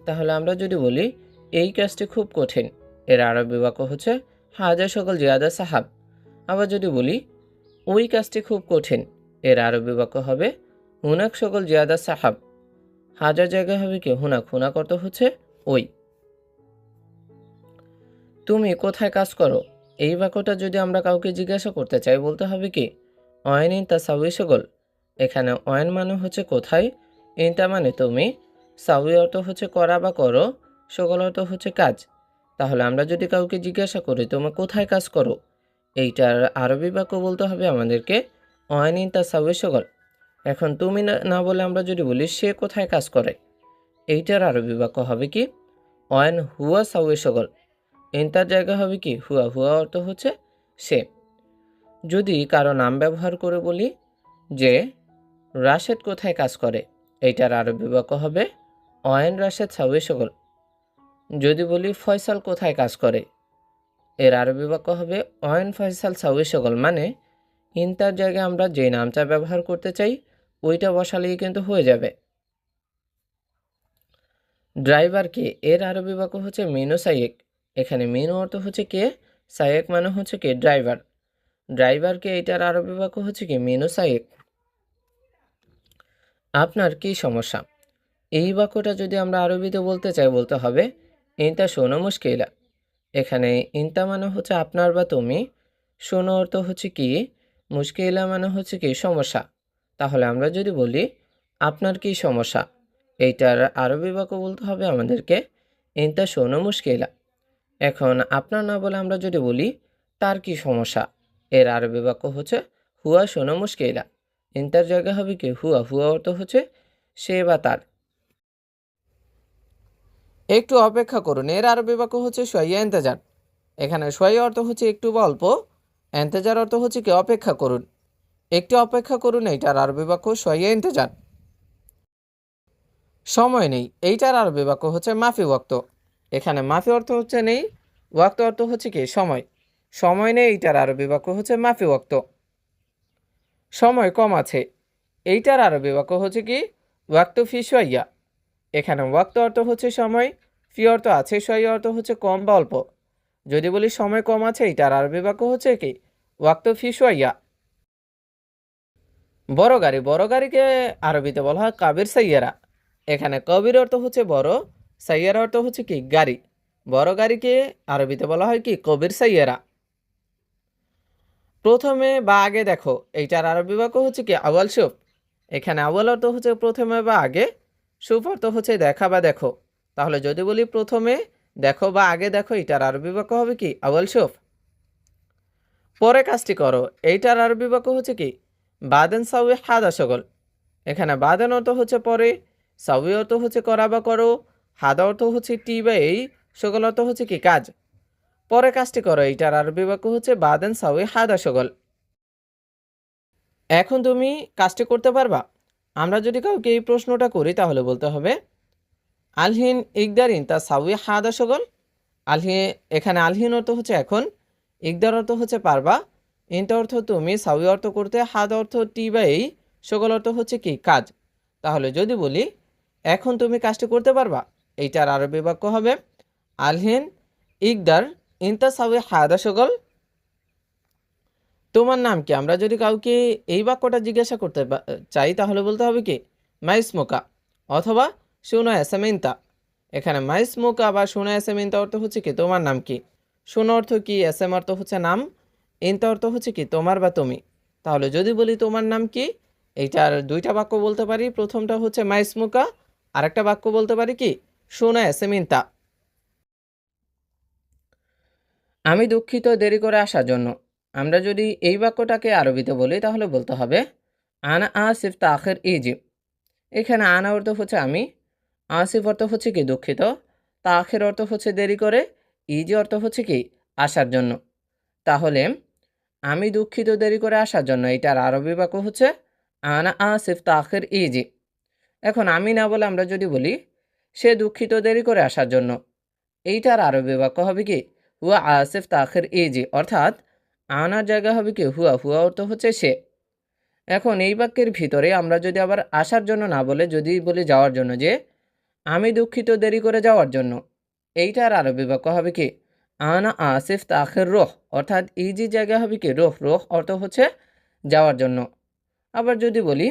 তাহলে আমরা যদি বলি এই কাজটি খুব কঠিন, এর আরবি বাক্য হচ্ছে হাজা সগল জিয়াদা সাহাব। আবার যদি বলি ওই কাজটি খুব কঠিন, এর আরবি বাক্য হবে হুনাক সগল জিয়াদা সাহাব। হাজার জায়গায় হবে কি হুনাক, হুনাক অর্থ হচ্ছে ওই। তুমি কোথায় কাজ করো, এই বাক্যটা যদি আমরা কাউকে জিজ্ঞাসা করতে চাই বলতে হবে কি অয়েন ইন তা সাউই সগল। এখানে অয়েন মানে হচ্ছে কোথায়, ইনটা মানে তুমি, সাউই অর্থ হচ্ছে করা বা করো, সগল অর্থ হচ্ছে কাজ। তাহলে আমরা যদি কাউকে জিজ্ঞাসা করি তুমি কোথায় কাজ করো, এইটার আরবি বাক্য বলতে হবে আমাদেরকে অয়েন ইন তা সাউই সগল। এখন তুমি না না বলে আমরা যদি বলি সে কোথায় কাজ করে, এইটার আরবি বাক্য হবে কি অয়েন হুয়া সাউই সগল। এন্টার জায়গা হবে কি হুয়া, হুয়া অর্থ হচ্ছে সে। যদি কারো নাম ব্যবহার করে বলি যে রাশেদ কোথায় কাজ করে, এইটার আরবি বাক্য হবে অয়েন রাশেদ সাউই সগল। যদি বলি ফয়সাল কোথায় কাজ করে, এর আরবি বাক্য হবে অয়েন ফয়সাল সাউই সগল। মানে ইন্টার জায়গায় আমরা যে নামটা ব্যবহার করতে চাই ওইটা বসালেই কিন্তু হয়ে যাবে। ড্রাইভার কে, এর আরবি বাক্য হচ্ছে মিনু সাইয়েক। এখানে মিনু অর্থ হচ্ছে কে, সাইয়েক মানে হচ্ছে কে ড্রাইভার। ড্রাইভারকে এটার আরবি বাক্য হচ্ছে কি মিনু সাইয়েক। আপনার কি সমস্যা, এই বাক্যটা যদি আমরা আরবিতে বলতে চাই বলতে হবে ইনতা শোনো মুশকিলা। এখানে ইনতা মানে হচ্ছে আপনার বা তুমি, শোনো অর্থ হচ্ছে কি, মুশকিলা মানে হচ্ছে কি সমস্যা। তাহলে আমরা যদি বলি আপনার কি সমস্যা, এইটার আরবি বাক্য বলতে হবে আমাদেরকে ইনতা শোনো মুশকিলা। এখন আপনার না বলে আমরা যদি বলি তার কি সমস্যা, এর আরবি বাক্য হচ্ছে হুয়া শোনো মুশকিলা। ইন্টার জায়গা হবে কি হুয়া, হুয়া অর্থ হচ্ছে সে বা তার। একটু অপেক্ষা করুন, এর আরবি বাক্য হচ্ছে সোয়াইয়া ইন্তেজার। এখানে সোয়াইয়া অর্থ হচ্ছে একটু বা অল্প, ইন্তেজার অর্থ হচ্ছে কি অপেক্ষা করুন। একটু অপেক্ষা করুন এইটার আরবি বাক্য সোয়াইয়া ইন্তেজার। সময় নেই, এইটার আরবি বাক্য হচ্ছে মাফি ওয়াক্ত। এখানে মাফি অর্থ হচ্ছে নেই, ওয়াক্ত অর্থ হচ্ছে কি সময়। সময় নেই এইটার আরবি বাক্য হচ্ছে মাফি ওয়াক্ত। সময় কম আছে, এইটার আরবি বাক্য হচ্ছে কি ওয়াক্তু ফি শোয়াইয়া, এখানে ওয়াক্ত অর্থ হচ্ছে সময়, ফি অর্থ আছে, শোয়াইয়া অর্থ হচ্ছে কম বা অল্প। যদি বলি সময় কম আছে, এটার আরবি বাক্য হচ্ছে কি ওয়াক্তু ফি শোয়াইয়া। বড় গাড়ি, বড় গাড়িকে আরবিতে বলা হয় কাবির সাইয়ারা। এখানে কবির অর্থ হচ্ছে বড়, সাইয়ারা অর্থ হচ্ছে কি গাড়ি। বড় গাড়িকে আরবিতে বলা হয় কি কবির সাইয়ারা। প্রথমে বা আগে দেখো, এইটার আরবি বাক্য হচ্ছে কি আওয়াল শুফ। এখানে আওয়াল অর্থ হচ্ছে প্রথমে বা আগে, শুফ অর্থ হচ্ছে দেখা বা দেখো। তাহলে যদি বলি প্রথমে দেখো বা আগে দেখো, এটার আরবি বাক্য হবে কি আওয়াল শুফ। পরে কাজটি করো, এইটার আরবি বাক্য হচ্ছে কি বাদেন সাউই হাদা সগল। এখানে বাদেন অর্থ হচ্ছে পরে, সাউই অর্থ হচ্ছে করা বা করো, হাদা অর্থ হচ্ছে টি বা এই, সগল অর্থ হচ্ছে কি কাজ। পরে কাজটি করো, এইটার আরবি বাক্য হচ্ছে বাদেন সাউই হাদা সগল। এখন তুমি কাজটি করতে পারবা। আমরা যদি কাউকে এই প্রশ্নটা করি তাহলে বলতে হবে আলহিন ইকদারিন তা সাউই হাদা সগল। আলহি, এখানে আলহিন অর্থ হচ্ছে এখন, ইকদার অর্থ হচ্ছে পারবা, ইনটা অর্থ তুমি, সাউই অর্থ করতে, হাদ অর্থ টি বা এই, সকল অর্থ হচ্ছে কি কাজ। তাহলে যদি বলি এখন তুমি কাজটি করতে পারবা, এইটার আরবি বাক্য হবে আলহিন ইকদার ইনতা সাউই হাদা সকল। তোমার নাম কি? আমরা যদি কাউকে এই বাক্যটা জিজ্ঞাসা করতে চাই তাহলে বলতে হবে কি মাইসমোকা অথবা শুনো এসামিনতা। এখানে মাইসমোকা বা শুনো এসামিনতা অর্থ হচ্ছে কি তোমার নাম কি, শুনো অর্থ কি, এসএম অর্থ হচ্ছে নাম, ইনতা অর্থ হচ্ছে কি তোমার বা তুমি। তাহলে যদি বলি তোমার নাম কি, এইটার দুইটা বাক্য বলতে পারি। প্রথমটা হচ্ছে মাইসমোকা, আরেকটা বাক্য বলতে পারি কি শুনো এসামিনতা। আমি দুঃখিত দেরি করে আসার জন্য। আমরা যদি এই বাক্যটাকে আরবিতে বলি তাহলে বলতে হবে আনা আসিফ তাখির ইজি। এখানে আনা অর্থ হচ্ছে আমি, আসিফ অর্থ হচ্ছে কি দুঃখিত, তাখির অর্থ হচ্ছে দেরি করে, ইজি অর্থ হচ্ছে কি আসার জন্য। তাহলে আমি দুঃখিত দেরি করে আসার জন্য, এটার আরবি বাক্য হচ্ছে আনা আসিফ তাখির ইজি। এখন আমি না বলে আমরা যদি বলি সে দুঃখিত দেরি করে আসার জন্য, এইটার আরবি বাক্য হবে কি হুয়া আসিফ তাখির ইজি, অর্থাৎ আনার জায়গা হবে কি হুয়া, হুয়া অর্থ হচ্ছে সে। এখন এই বাক্যের ভিতরে আমরা যদি আবার আসার জন্য না বলে যদি বলি যাওয়ার জন্য, যে আমি দুঃখিত দেরি করে যাওয়ার জন্য, এইটার আরবি বাক্য হবে কি আনা আসিফ তাখির রোহ, অর্থাৎ ইজি জায়গা হবে কি রোহ, রোহ অর্থ হচ্ছে যাওয়ার জন্য। আবার যদি বলি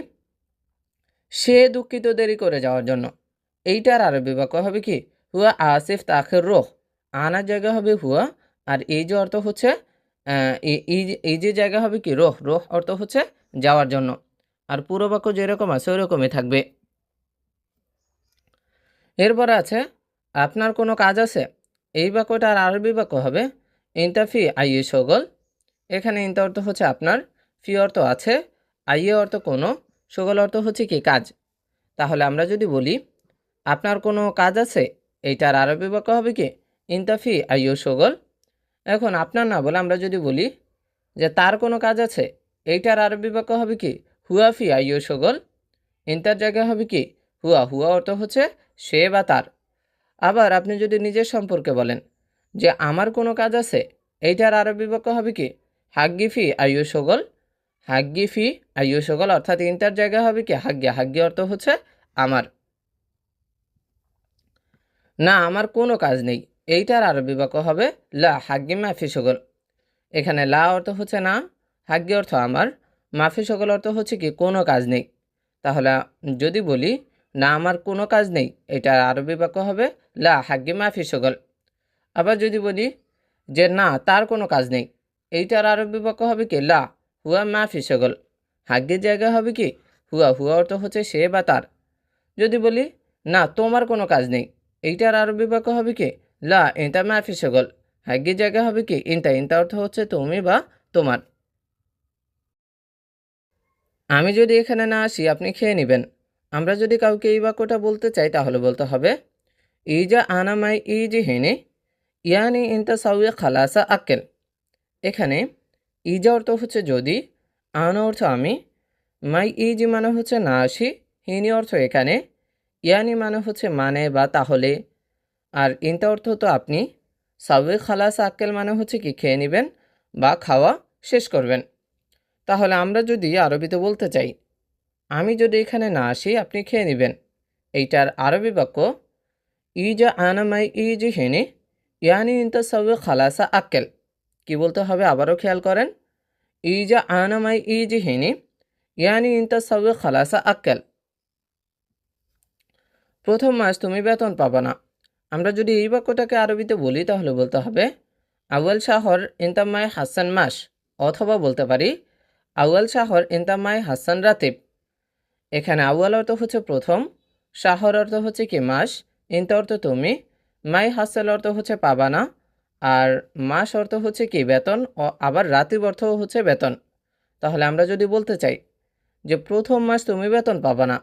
সে দুঃখিত দেরি করে যাওয়ার জন্য, এইটার আরবি বাক্য হবে কি হুয়া আসিফ তাখির রোহ, আনার জায়গা হবে হুয়া, আর এই যে অর্থ হচ্ছে এই যে জায়গা হবে কি রোহ, রোহ অর্থ হচ্ছে যাওয়ার জন্য। আর পুরো বাক্য যেরকম আছে ওরকমই থাকবে। এরপর আছে আপনার কোনো কাজ আছে। এই বাক্যটার আরবি বাক্য হবে ইনতাফি আইয়ে সগল। এখানে ইনতা অর্থ হচ্ছে আপনার, ফি অর্থ আছে, আইয়ে অর্থ কোনো, সগল অর্থ হচ্ছে কি কাজ। তাহলে আমরা যদি বলি আপনার কোনো কাজ আছে, এইটার আরবি বাক্য হবে কি ইনতাফি আইয়ো সগল। এখন আপনার না বলে আমরা যদি বলি যে তার কোনো কাজ আছে, এইটার আরবি বাক্য হবে কি হুয়াফি আইয়ো সগল। ইনতার জায়গায় হবে কি হুয়া, হুয়া অর্থ হচ্ছে সে বা তার। আবার আপনি যদি নিজের সম্পর্কে বলেন যে আমার কোনো কাজ আছে, এইটার আরবি বাক্য হবে কি হাগ্গিফি আইয়ো সগল। হাগ্গিফি আইয়ো সগল, অর্থাৎ ইনতার জায়গা হবে কি হাগ্গিয়া, হাগ্গি অর্থ হচ্ছে আমার। না আমার কোনো কাজ নেই, এইটার আরবি বাক্য হবে লা হাগ্গি মাফি সগল। এখানে লা অর্থ হচ্ছে না, হাগ্গি অর্থ আমার, মাফি সগল অর্থ হচ্ছে কি কোনো কাজ নেই। তাহলে যদি বলি না আমার কোনো কাজ নেই, এটার আরবি বাক্য হবে লা হাগ্গি মাফি সগল। আবার যদি বলি যে না তার কোনো কাজ নেই, এইটার আরবি বাক্য হবে কি লা হুয়া মাফি সগল। হাগ্গির জায়গা হবে কি হুয়া, হুয়া অর্থ হচ্ছে সে বা তার। যদি বলি না তোমার কোনো কাজ নেই, এইটার আরবি বাক্য হবে কি লা ইনতা মাফি সগল। হাগ্গির জায়গা হবে কি ইনতা, ইনতা অর্থ হচ্ছে তুমি বা তোমার। আমি যদি এখানে না আসি আপনি খেয়ে নেবেন। আমরা যদি কাউকে এই বাক্যটা বলতে চাই তাহলে বলতে হবে ইজা আনামাই ইজি হেনে ইয়ানি ইনতা সাউয়ে খালাসা আক্কেল। এখানে ইজা অর্থ হচ্ছে যদি, আনা অর্থ আমি, মাই ইজি মানে হচ্ছে না আসি, হিনি অর্থ এখানে, ইয়ানি মানে হচ্ছে মানে বা তাহলে, আর ইনতা অর্থ তো আপনি, সাউয়ে খালাসা আক্কেল মানে হচ্ছে কি খেয়ে নেবেন বা খাওয়া শেষ করবেন। তাহলে আমরা যদি আরবিতে বলতে চাই আমি যদি এখানে না আসি আপনি খেয়ে নেবেন। এইটার আরবি বাক্য ইজা আনা মাই ইজি হেনে ইয়ানি ইনতা সাবে খালাসা আক্কেল। কি বলতে হবে আবারও খেয়াল করেন। ইজা আনা মাই ইজি হেনে ইয়ানি ইনতা সাবে খালাসা আক্কেল। প্রথম মাস তুমি বেতন পাবা না। আমরা যদি এই বাক্যটাকে আরবিতে বলি তাহলে বলতে হবে আউয়াল শাহর ইনতামাই হাসান মাস, অথবা বলতে পারি আউয়াল শাহর ইনতামাই হাসান রাতিব। এখানে আউয়াল অর্থ হচ্ছে প্রথম, শাহর অর্থ হচ্ছে কি মাস, ইনতা অর্থ তুমি, মাই হাসাল অর্থ হচ্ছে পাবা না, আর মাস অর্থ হচ্ছে কি বেতন, আবার রাতিব অর্থ হচ্ছে বেতন। তাহলে আমরা যদি বলতে চাই যে প্রথম মাস তুমি বেতন পাবা না,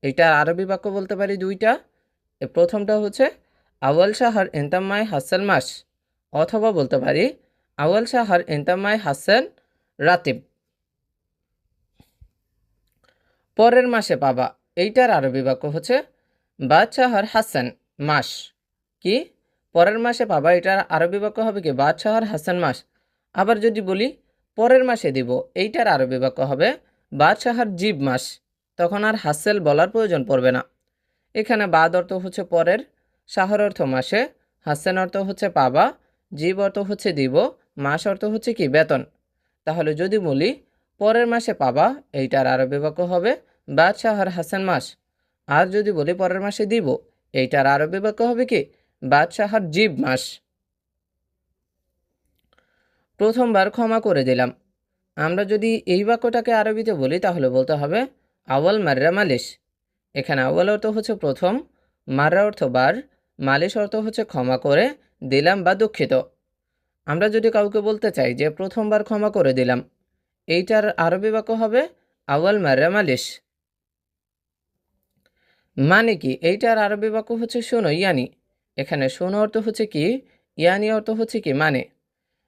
এটা আরবি বাক্য বলতে পারি দুইটা। প্রথমটা হচ্ছে আউয়াল শাহর ইনতামাই হাসান মাস, অথবা বলতে পারি আউয়াল শাহর ইনতামাই হাসান রাতিব। পরের মাসে পাবা, এইটার আরবি বাক্য হচ্ছে বাদ শাহর হাসান মাস। কি পরের মাসে পাবা, এটার আরবি বাক্য হবে কি বাদ শাহর হাসান মাস। আবার যদি বলি পরের মাসে দিব, এইটার আরবি বাক্য হবে বাদ শাহর জিব মাস। তখন আর হাসেল বলার প্রয়োজন পড়বে না। এখানে বাদ অর্থ হচ্ছে পরের, শাহর অর্থ মাসে, হাসান অর্থ হচ্ছে পাবা, জিব অর্থ হচ্ছে দিব, মাস অর্থ হচ্ছে কি বেতন। তাহলে যদি বলি পরের মাসে পাবা, এইটার আরবি বাক্য হবে বাদ শাহর হাসান মাস। আর যদি বলি পরের মাসে দিব, এইটার আরবি বাক্য হবে কি বাদ শাহর জিব মাস। প্রথমবার ক্ষমা করে দিলাম। আমরা যদি এই বাক্যটাকে আরবিতে বলি তাহলে বলতে হবে আওয়াল মাররা মালিশ। এখানে আওয়াল অর্থ হচ্ছে প্রথম, মাররা অর্থ বার, মালিশ অর্থ হচ্ছে ক্ষমা করে দিলাম বা দুঃখিত। আমরা যদি কাউকে বলতে চাই যে প্রথমবার ক্ষমা করে দিলাম, এইটার আরবি বাক্য হবে আওয়াল মাররা মালিশ। মানে কি এইটার আরবি বাক্য হচ্ছে শোনো ইয়ানি। এখানে শোনো অর্থ হচ্ছে কি, ইয়ানি অর্থ হচ্ছে কি মানে।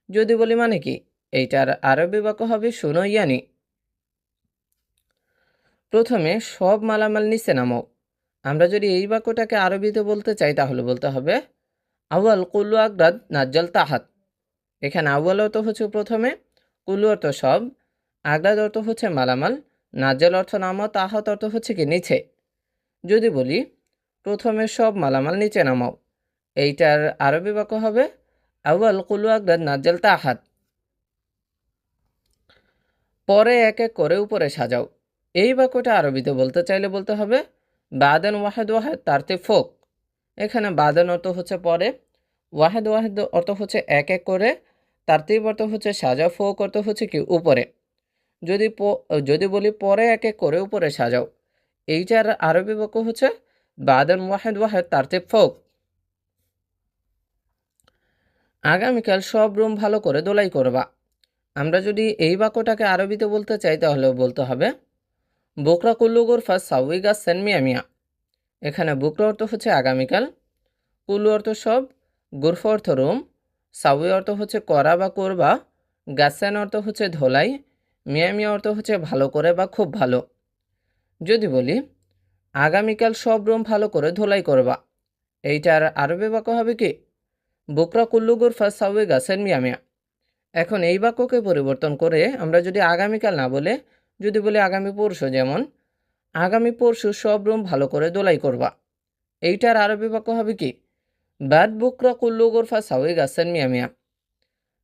যদি বলি মানে কি, এইটার আরবি বাক্য হবে শোনো ইয়ানি। প্রথমে সব মালামাল নিচে নামাও। আমরা যদি এই বাক্যটাকে আরবিতে বলতে চাই তাহলে বলতে হবে আউয়াল কুল্লু আগরাদ নাজ্জাল তাহাত। এখানে আউয়াল অর্থ হচ্ছে প্রথমে, কুল্লু অর্থ সব, আগরাদ অর্থ হচ্ছে মালামাল, নাজ্জাল অর্থ নামাও, তাহাত অর্থ হচ্ছে কি নিচে। যদি বলি প্রথমে সব মালামাল নিচে নামাও, এইটার আরবি বাক্য হবে আউয়াল কুল্লু আগরাদ নাজ্জাল তাহাত। পরে এক এক করে উপরে সাজাও। এই বাক্যটা আরবিতে বলতে চাইলে বলতে হবে বাদান ওয়াহেদ ওয়াহেদ তারতে ফোক। এখানে বাদান অর্থ হচ্ছে পরে, ওয়াহেদ ওয়াহেদ অর্থ হচ্ছে এক এক করে, তারতিব অর্থ হচ্ছে সাজা, ফোক অর্থ হচ্ছে কি উপরে। যদি বলি পরে এক এক করে উপরে সাজাও, এইটার আরবি বাক্য হচ্ছে বাদান ওয়াহেদ ওয়াহেদ তারতে ফোক। আগামীকাল সব রুম ভালো করে দোলাই করবা। আমরা যদি এই বাক্যটাকে আরবিতে বলতে চাই তাহলে বলতে হবে বুকরা কুল্লু গোরফা সাউইগা সেন মিয়া মিয়া। এখানে বুকরা অর্থ হচ্ছে আগামীকাল, কুল্লু অর্থ সব, গুরফা অর্থ রুম, সাউই অর্থ হচ্ছে করা বা করবা, গাছেন অর্থ হচ্ছে ধোলাই, মিয়া মিয়া অর্থ হচ্ছে ভালো করে বা খুব ভালো। যদি বলি আগামীকাল সব রুম ভালো করে ধোলাই করবা, এইটার আরবি বাক্য হবে কি বুকরা কুল্লু গুরফা সাউই গাছেন মিয়া মিয়া। এখন এই বাক্যকে পরিবর্তন করে আমরা যদি আগামীকাল না বলে যদি বলি আগামী পরশু, যেমন আগামী পরশু সব রুম ভালো করে দোলাই করবা, এইটার আরবি বাক্য হবে কি বাদ বুকরা কুল্লু গোরফা সাউই গাছেন মিয়া মিয়া।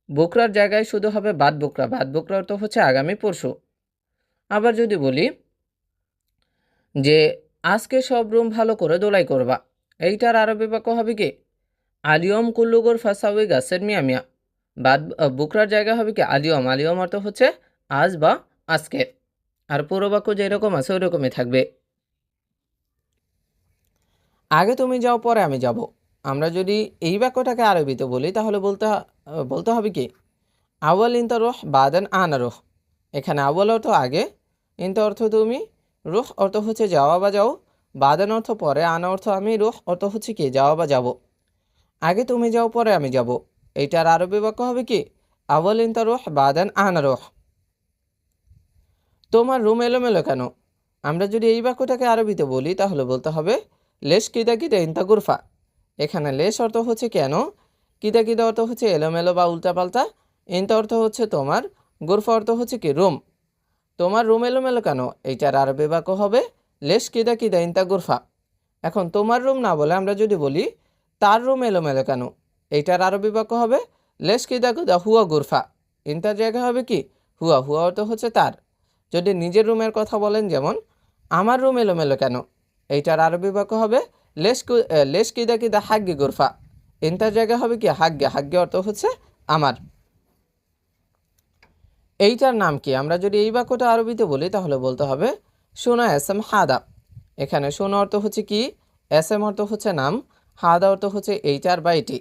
বুকরার জায়গায় শুধু হবে বাদ বুকরা, বাদ বুকরা অর্থ হচ্ছে আগামী পরশু। আবার যদি বলি যে আজকে সব রুম ভালো করে দোলাই করবা, এইটার আরবি বাক্য হবে কি আলিয়ম কুল্লু গোরফা সাউই গাছেন মিয়া মিয়া। বাদ বুকরার জায়গা হবে কি আলিয়ম, আলিয়ম অর্থ হচ্ছে আজ বা আজকে। আর পুরো বাক্য যেরকম আছে ওই রকমই থাকবে। আগে তুমি যাও পরে আমি যাব। আমরা যদি এই বাক্যটাকে আরবিতে বলি তাহলে বলতে হবে কি আউয়াল ইনতা রুহ বাদান আনা রুহ। এখানে আউয়াল অর্থ আগে, ইনতা অর্থ তুমি, রুহ অর্থ হচ্ছে যাওয়া বা যাও, বাদান অর্থ পরে, আনা অর্থ আমি, রুহ অর্থ হচ্ছে কি যাওয়া বা যাব। আগে তুমি যাও পরে আমি যাব, এইটার আরবি বাক্য হবে কি আউয়াল ইনতা রুহ বাদান আনা রুহ। তোমার রুম এলোমেলো কেন? আমরা যদি এই বাক্যটাকে আরবিতে বলি তাহলে বলতে হবে লেশ কিদা কিদা ইনতা গুরফা। এখানে লেশ অর্থ হচ্ছে কেন, কিদা কিদা অর্থ হচ্ছে এলোমেলো বা উল্টাপাল্টা, ইনতা অর্থ হচ্ছে তোমার, গুরফা অর্থ হচ্ছে কি রুম। তোমার রুম এলোমেলো কেন, এইটার আরবি বাক্য হবে লেশ কিদা কিদা ইনতা গুরফা। এখন তোমার রুম না বলে আমরা যদি বলি তার রুম এলোমেলো কেন, এইটার আরবি বাক্য হবে লেশ কিদা কিদা হুয়া গুরফা। ইনতার জায়গা হবে কি হুয়া, হুয়া অর্থ হচ্ছে তার। যদি নিজের রুমের কথা বলেন, যেমন আমার রুম এলোমেলো কেন, এইটার আরবি বাক্য হবে লেশ কিদা কিদা হাগ্গি গুরফা। ইনতার জায়গা হবে কি হাগ্গে, হাগ্গে অর্থ হচ্ছে আমার। এইটার নাম কি, আমরা যদি এই বাক্যটা আরবিতে বলি তাহলে বলতে হবে শোনা এসএম হাদা। এখানে শোনা অর্থ হচ্ছে কি, এসএম অর্থ হচ্ছে নাম, হাদা অর্থ হচ্ছে এইটার বা এটি।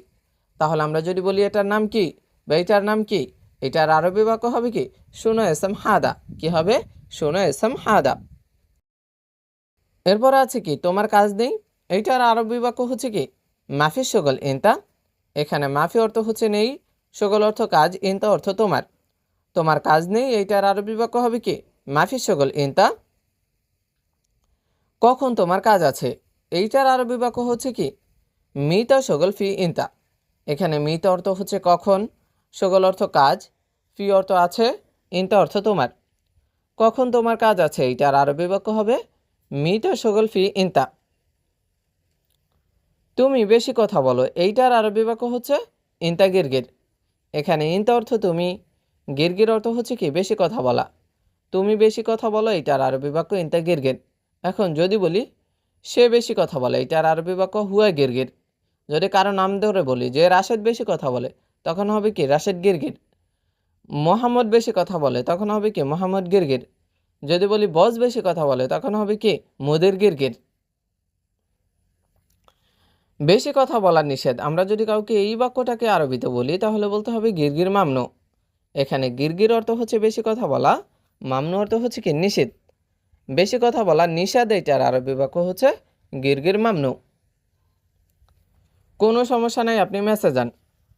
তাহলে আমরা যদি বলি এটার নাম কি বা এইটার নাম কি, এটার আরবি বাক্য হবে কি শোনা এসএম হাদা। কি হবে শোনা এসএম হাদা। এরপর আছে কি তোমার কাজ নেই, এইটার আরবি বাক্য হচ্ছে কি মাফি শগল ইনতা। এখানে মাফি অর্থ হচ্ছে নেই, শগল অর্থ কাজ, ইনতা অর্থ তোমার। তোমার কাজ নেই, এইটার আরবি বাক্য হবে কি মাফি শগল ইনতা। কখন তোমার কাজ আছে, এইটার আরবি বাক্য হচ্ছে কি মিতা শগল ফি ইনতা। এখানে মিতা অর্থ হচ্ছে কখন, শগল অর্থ কাজ, ফি অর্থ আছে, ইনতা অর্থ তোমার। কখন তোমার কাজ আছে, এইটার আরবি বাক্য হবে মিতা শগল ফি ইনতা। তুমি বেশি কথা বলো, এইটার আরবি বাক্য হচ্ছে ইনতা গিরগির। এখানে ইনতা অর্থ তুমি, গিরগির অর্থ হচ্ছে কি বেশি কথা বলা। তুমি বেশি কথা বলো, এইটার আরবি বাক্য ইনতা গিরগির। এখন যদি বলি সে বেশি কথা বলে, এইটার আরবি বাক্য হুয়া গিরগির। যদি কারো নাম ধরে বলি যে রাশেদ বেশি কথা বলে, তখন হবে কি রাশেদ গিরগির। মোহাম্মদ বেশি কথা বলে, তখন হবে কি মোহাম্মদ গিরগির। যদি বলি বস বেশি কথা বলে, তখন হবে কি মুদির গিরগির। বেশি কথা বলার নিষেধ, আমরা যদি কাউকে এই বাক্যটাকে আরবিতে বলি তাহলে বলতে হবে গিরগির মামনু। এখানে গিরগির অর্থ হচ্ছে বেশি কথা বলা, মামনু অর্থ হচ্ছে কি নিষেধ। বেশি কথা বলা নিষেধ, এইটার আরবি বাক্য হচ্ছে গিরগির মামনু। কোনো সমস্যা নাই, আপনি মেসে যান।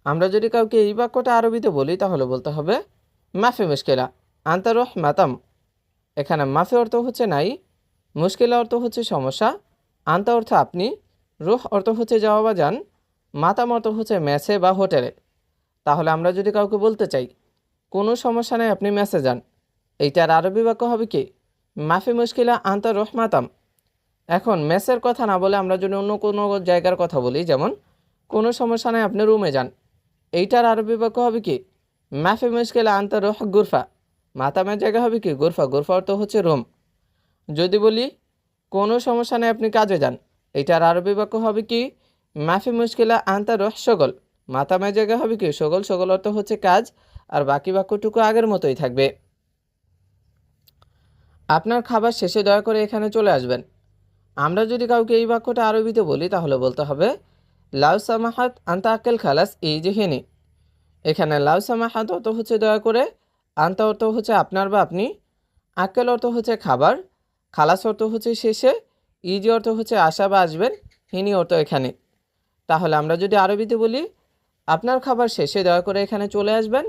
আমরা যদি কাউকে এই বাক্যটা আরবিতে বলি তাহলে বলতে হবে মাফি মুশকিলা আনতা রুহ মাতাম। এখানে মাফি অর্থ হচ্ছে নাই, মুশকিলা অর্থ হচ্ছে সমস্যা, আনতা অর্থ আপনি, রুহ অর্থ হচ্ছে যাওয়া বা যান, মাতাম অর্থ হচ্ছে মেসে বা হোটেলে। তাহলে আমরা যদি কাউকে বলতে চাই কোনো সমস্যা নাই আপনি মেসে যান, এইটার আরবি বাক্য হবে কি মাফি মুশকিলা আনতা রুহ মাতাম। এখন মেসের কথা না বলে আমরা যদি অন্য কোনো জায়গার কথা বলি, যেমন কোনো সমস্যা নাই আপনি রুমে যান, এইটার আরবি বাক্য হবে কি মাফি মুশকিলা আনতা রুহ গুরফা। মাতামের জায়গা হবে কি গুরফা, গুরফা অর্থ হচ্ছে রুম। যদি বলি কোনো সমস্যা নেই আপনি কাজে যান, এইটার আরবি বাক্য হবে কি মাফি মুশকিলা আনতা রুহ শগল। মাতামের জায়গা হবে কি শগল, শগল অর্থ হচ্ছে কাজ, আর বাকি বাক্যটুকু আগের মতোই থাকবে। আপনার খাবার শেষে দয়া করে এখানে চলে আসবেন। আমরা যদি কাউকে এই বাক্যটা আরবিতে বলি তাহলে বলতে হবে লাউ সামাহাত আন্তা আক্কেল খালাস এই যে হেনি। এখানে লাউ সামাহাত অর্থ হচ্ছে দয়া করে, আন্তা অর্থ হচ্ছে আপনার বা আপনি, আক্কেল অর্থ হচ্ছে খাবার, খালাস অর্থ হচ্ছে শেষে, ইজি অর্থ হচ্ছে আসা বা আসবেন, হিনি অর্থ এখানে। তাহলে আমরা যদি আরবিতে বলি আপনার খাবার শেষে দয়া করে এখানে চলে আসবেন,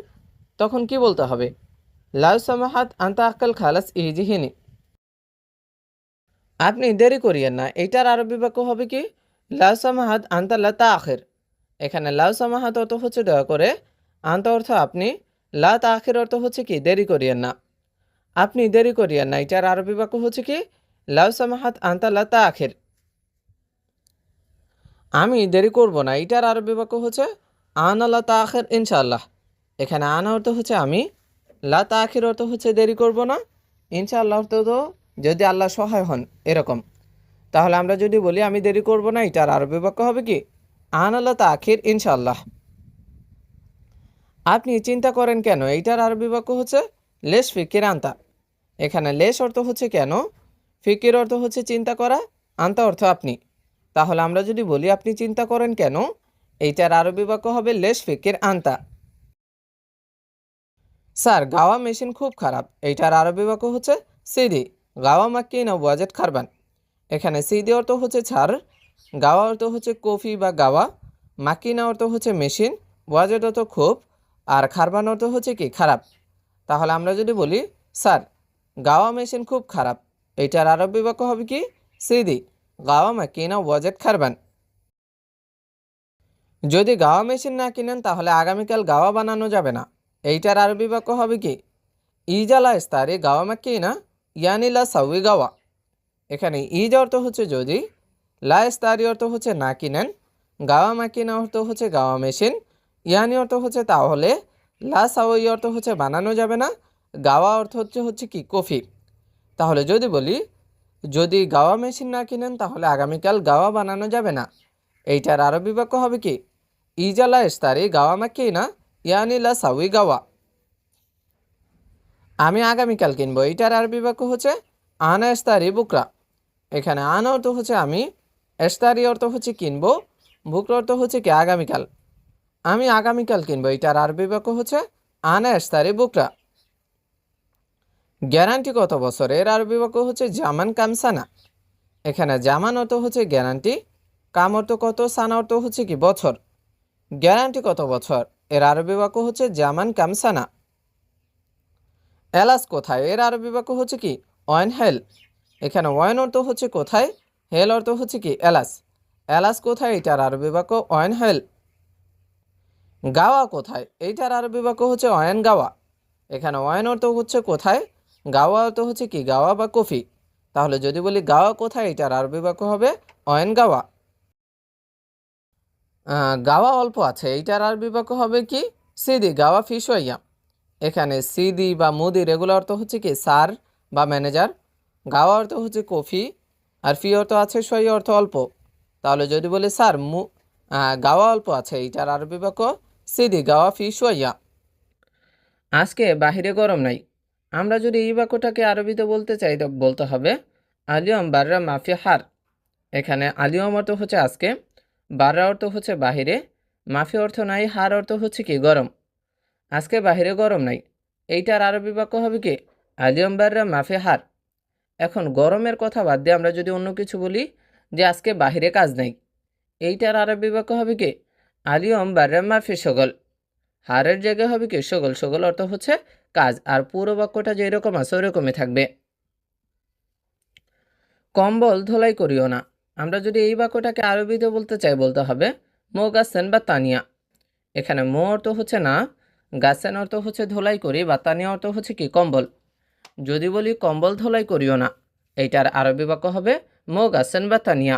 তখন কি বলতে হবে লাউ সামাহাত আন্তা আক্কেল খালাস এই যে হেনি। আপনি দেরি করিয়েন না, এইটার আরবি বাক্য হবে কি লাউ সামাহাত আন্তা লা তাখির। এখানে লাউ সামাহাত অর্থ হচ্ছে দয়া করে, আন্তা অর্থ আপনি, লা তাখির অর্থ হচ্ছে কি দেরি করিয়েন না। আপনি দেরি করিয়েন না, এটার আরবি বাক্য হচ্ছে কি লাউ সামাহাত আন্তা লা তাখির। আমি দেরি করব না, এটার আরবি বাক্য হচ্ছে আনা লা তাখির ইনশাআল্লাহ। এখানে আনা অর্থ হচ্ছে আমি, লা তাখির অর্থ হচ্ছে দেরি করব না, ইনশাআল্লাহ অর্থ তো যদি আল্লাহ সহায় হন এরকম। তাহলে আমরা যদি বলি আমি দেরি করব না, এটার আরবি বাক্য হবে কি আনা লা তাখির ইনশাআল্লাহ। আপনি চিন্তা করেন কেন, এইটার আরবি বাক্য হচ্ছে লেশ ফিকির আন্তা। এখানে লেশ অর্থ হচ্ছে কেন, ফিকির অর্থ হচ্ছে চিন্তা করা, আন্তা অর্থ আপনি। তাহলে আমরা যদি বলি আপনি চিন্তা করেন কেন, এইটার আরবি বাক্য হবে লেশ ফিকির আন্তা। স্যার গাওয়া মেশিন খুব খারাপ, এইটার আরবি বাক্য হচ্ছে সিদি গাওয়া মাক্কি না ওয়াজেট খারবান। এখানে সিদি অর্থ হচ্ছে ছাড়, গাওয়া অর্থ হচ্ছে কফি বা গাওয়া, মাকিনা অর্থ হচ্ছে মেশিন, ওয়াজেট অর্থ খুব, আর খারবান অর্থ হচ্ছে কি খারাপ। তাহলে আমরা যদি বলি স্যার গাওয়া মেশিন খুব খারাপ, এইটার আরবি বাক্য হবে কি সিদি গাওয়া মাকিনা ওয়াজেট খারবান। যদি গাওয়া মেশিন না কিনেন তাহলে আগামীকাল গাওয়া বানানো যাবে না, এইটার আরবি বাক্য হবে কি ইজা লা ইস্তারি গাওয়া মাকিনা ইয়ানি লা সাউই গাওয়া। এখানে ইজ অর্থ হচ্ছে যদি, লা ইস্তারি অর্থ হচ্ছে না কিনেন, গাওয়া মাকিনা অর্থ হচ্ছে গাওয়া মেশিন, ইয়ানি অর্থ হচ্ছে তাহলে, লা সাউই অর্থ হচ্ছে বানানো যাবে না, গাওয়া অর্থ হচ্ছে কি কফি। তাহলে যদি বলি যদি গাওয়া মেশিন না কিনেন তাহলে আগামীকাল গাওয়া বানানো যাবে না, এইটার আরবি বাক্য হবে কি ইজা লা ইস্তারি গাওয়া মাকিনা ইয়ানি লা সাউই গাওয়া। আমি আগামীকাল কিনবো, এইটার আরবি বাক্য হচ্ছে আনা ইস্তারি বুকরা। এখানে আনা অর্থ হচ্ছে আমি, ইস্তারি অর্থ হচ্ছে কিনবো, বুকরা অর্থ হচ্ছে কি আগামীকাল। আমি আগামীকাল কিনবো, এইটার আরবি বাক্য হচ্ছে আনা ইস্তারি বুকরা। গ্যারান্টি কত বছর, এর আরবি বাক্য হচ্ছে জামান কামসানা। এখানে জামান অর্থ হচ্ছে গ্যারান্টি, কাম অর্থ কত, সানা অর্থ হচ্ছে কি বছর। গ্যারান্টি কত বছর, এর আরবি বাক্য হচ্ছে জামান কামসানা। এলাস কোথায়, এর আরবি বাক্য হচ্ছে কি ওয়াইন হেল। এখানে ওয়াইন অর্থ হচ্ছে কোথায়, হেল অর্থ হচ্ছে কি এলাস। এলাস কোথায়, এটার আরবি বাক্য ওয়াইন হেল। গাওয়া কোথায়, এইটার আরবি বাক্য হচ্ছে ওয়াইন গাওয়া। এখানে ওয়াইন অর্থ হচ্ছে কোথায়, গাওয়া অর্থ হচ্ছে কি গাওয়া বা কফি। তাহলে যদি বলি গাওয়া কোথায়, এটার আরবি বাক্য হবে ওয়াইন গাওয়া। গাওয়া অল্প আছে, এইটার আরবি বাক্য হবে কি সিদি গাওয়া ফি শোয়া। এখানে সিদি বা মুদির এগুলো অর্থ হচ্ছে কি স্যার বা ম্যানেজার, গাওয়া অর্থ হচ্ছে কফি, আর ফি অর্থ আছে শোয়া অর্থ অল্প। তাহলে যদি বলি স্যার গাওয়া অল্প আছে, এইটার আরবি বাক্য সিদি গাওয়া ফি শোয়া। আজকে বাহিরে গরম নাই, আমরা যদি এই বাক্যটাকে আরবিতে বলতে চাই তো বলতে হবে আলিয়ম বাররা মাফি হার। এখানে আলিয়ম অর্থ হচ্ছে আজকে, বাররা অর্থ হচ্ছে বাহিরে, মাফি অর্থ নাই, হার অর্থ হচ্ছে কি গরম। আজকে বাহিরে গরম নাই, এইটার আরবি বাক্য হবে কি আলিয়ম বাররা মাফি হার। এখন গরমের কথা বাদ দিয়ে আমরা যদি অন্য কিছু বলি যে আজকে বাহিরে কাজ নাই, এইটার আরবি বাক্য হবে কি আলিয়ম বাররা মাফি সগল। হারের জায়গায় হবে কি সগল, সগল অর্থ হচ্ছে কাজ, আর পুরো বাক্যটা যেরকম আছে ওরকমই থাকবে। কম্বল ধোলাই করিও না, আমরা যদি এই বাক্যটাকে আরবিতে বলতে চাই বলতে হবে মো গাছেন বা তানিয়া। এখানে মো অর্থ হচ্ছে না, গাছেন অর্থ হচ্ছে ধোলাই করি, বা তানিয়া অর্থ হচ্ছে কি কম্বল। যদি বলি কম্বল ধোলাই করিও না, এইটার আরবি বাক্য হবে মো গাছেন বা তানিয়া।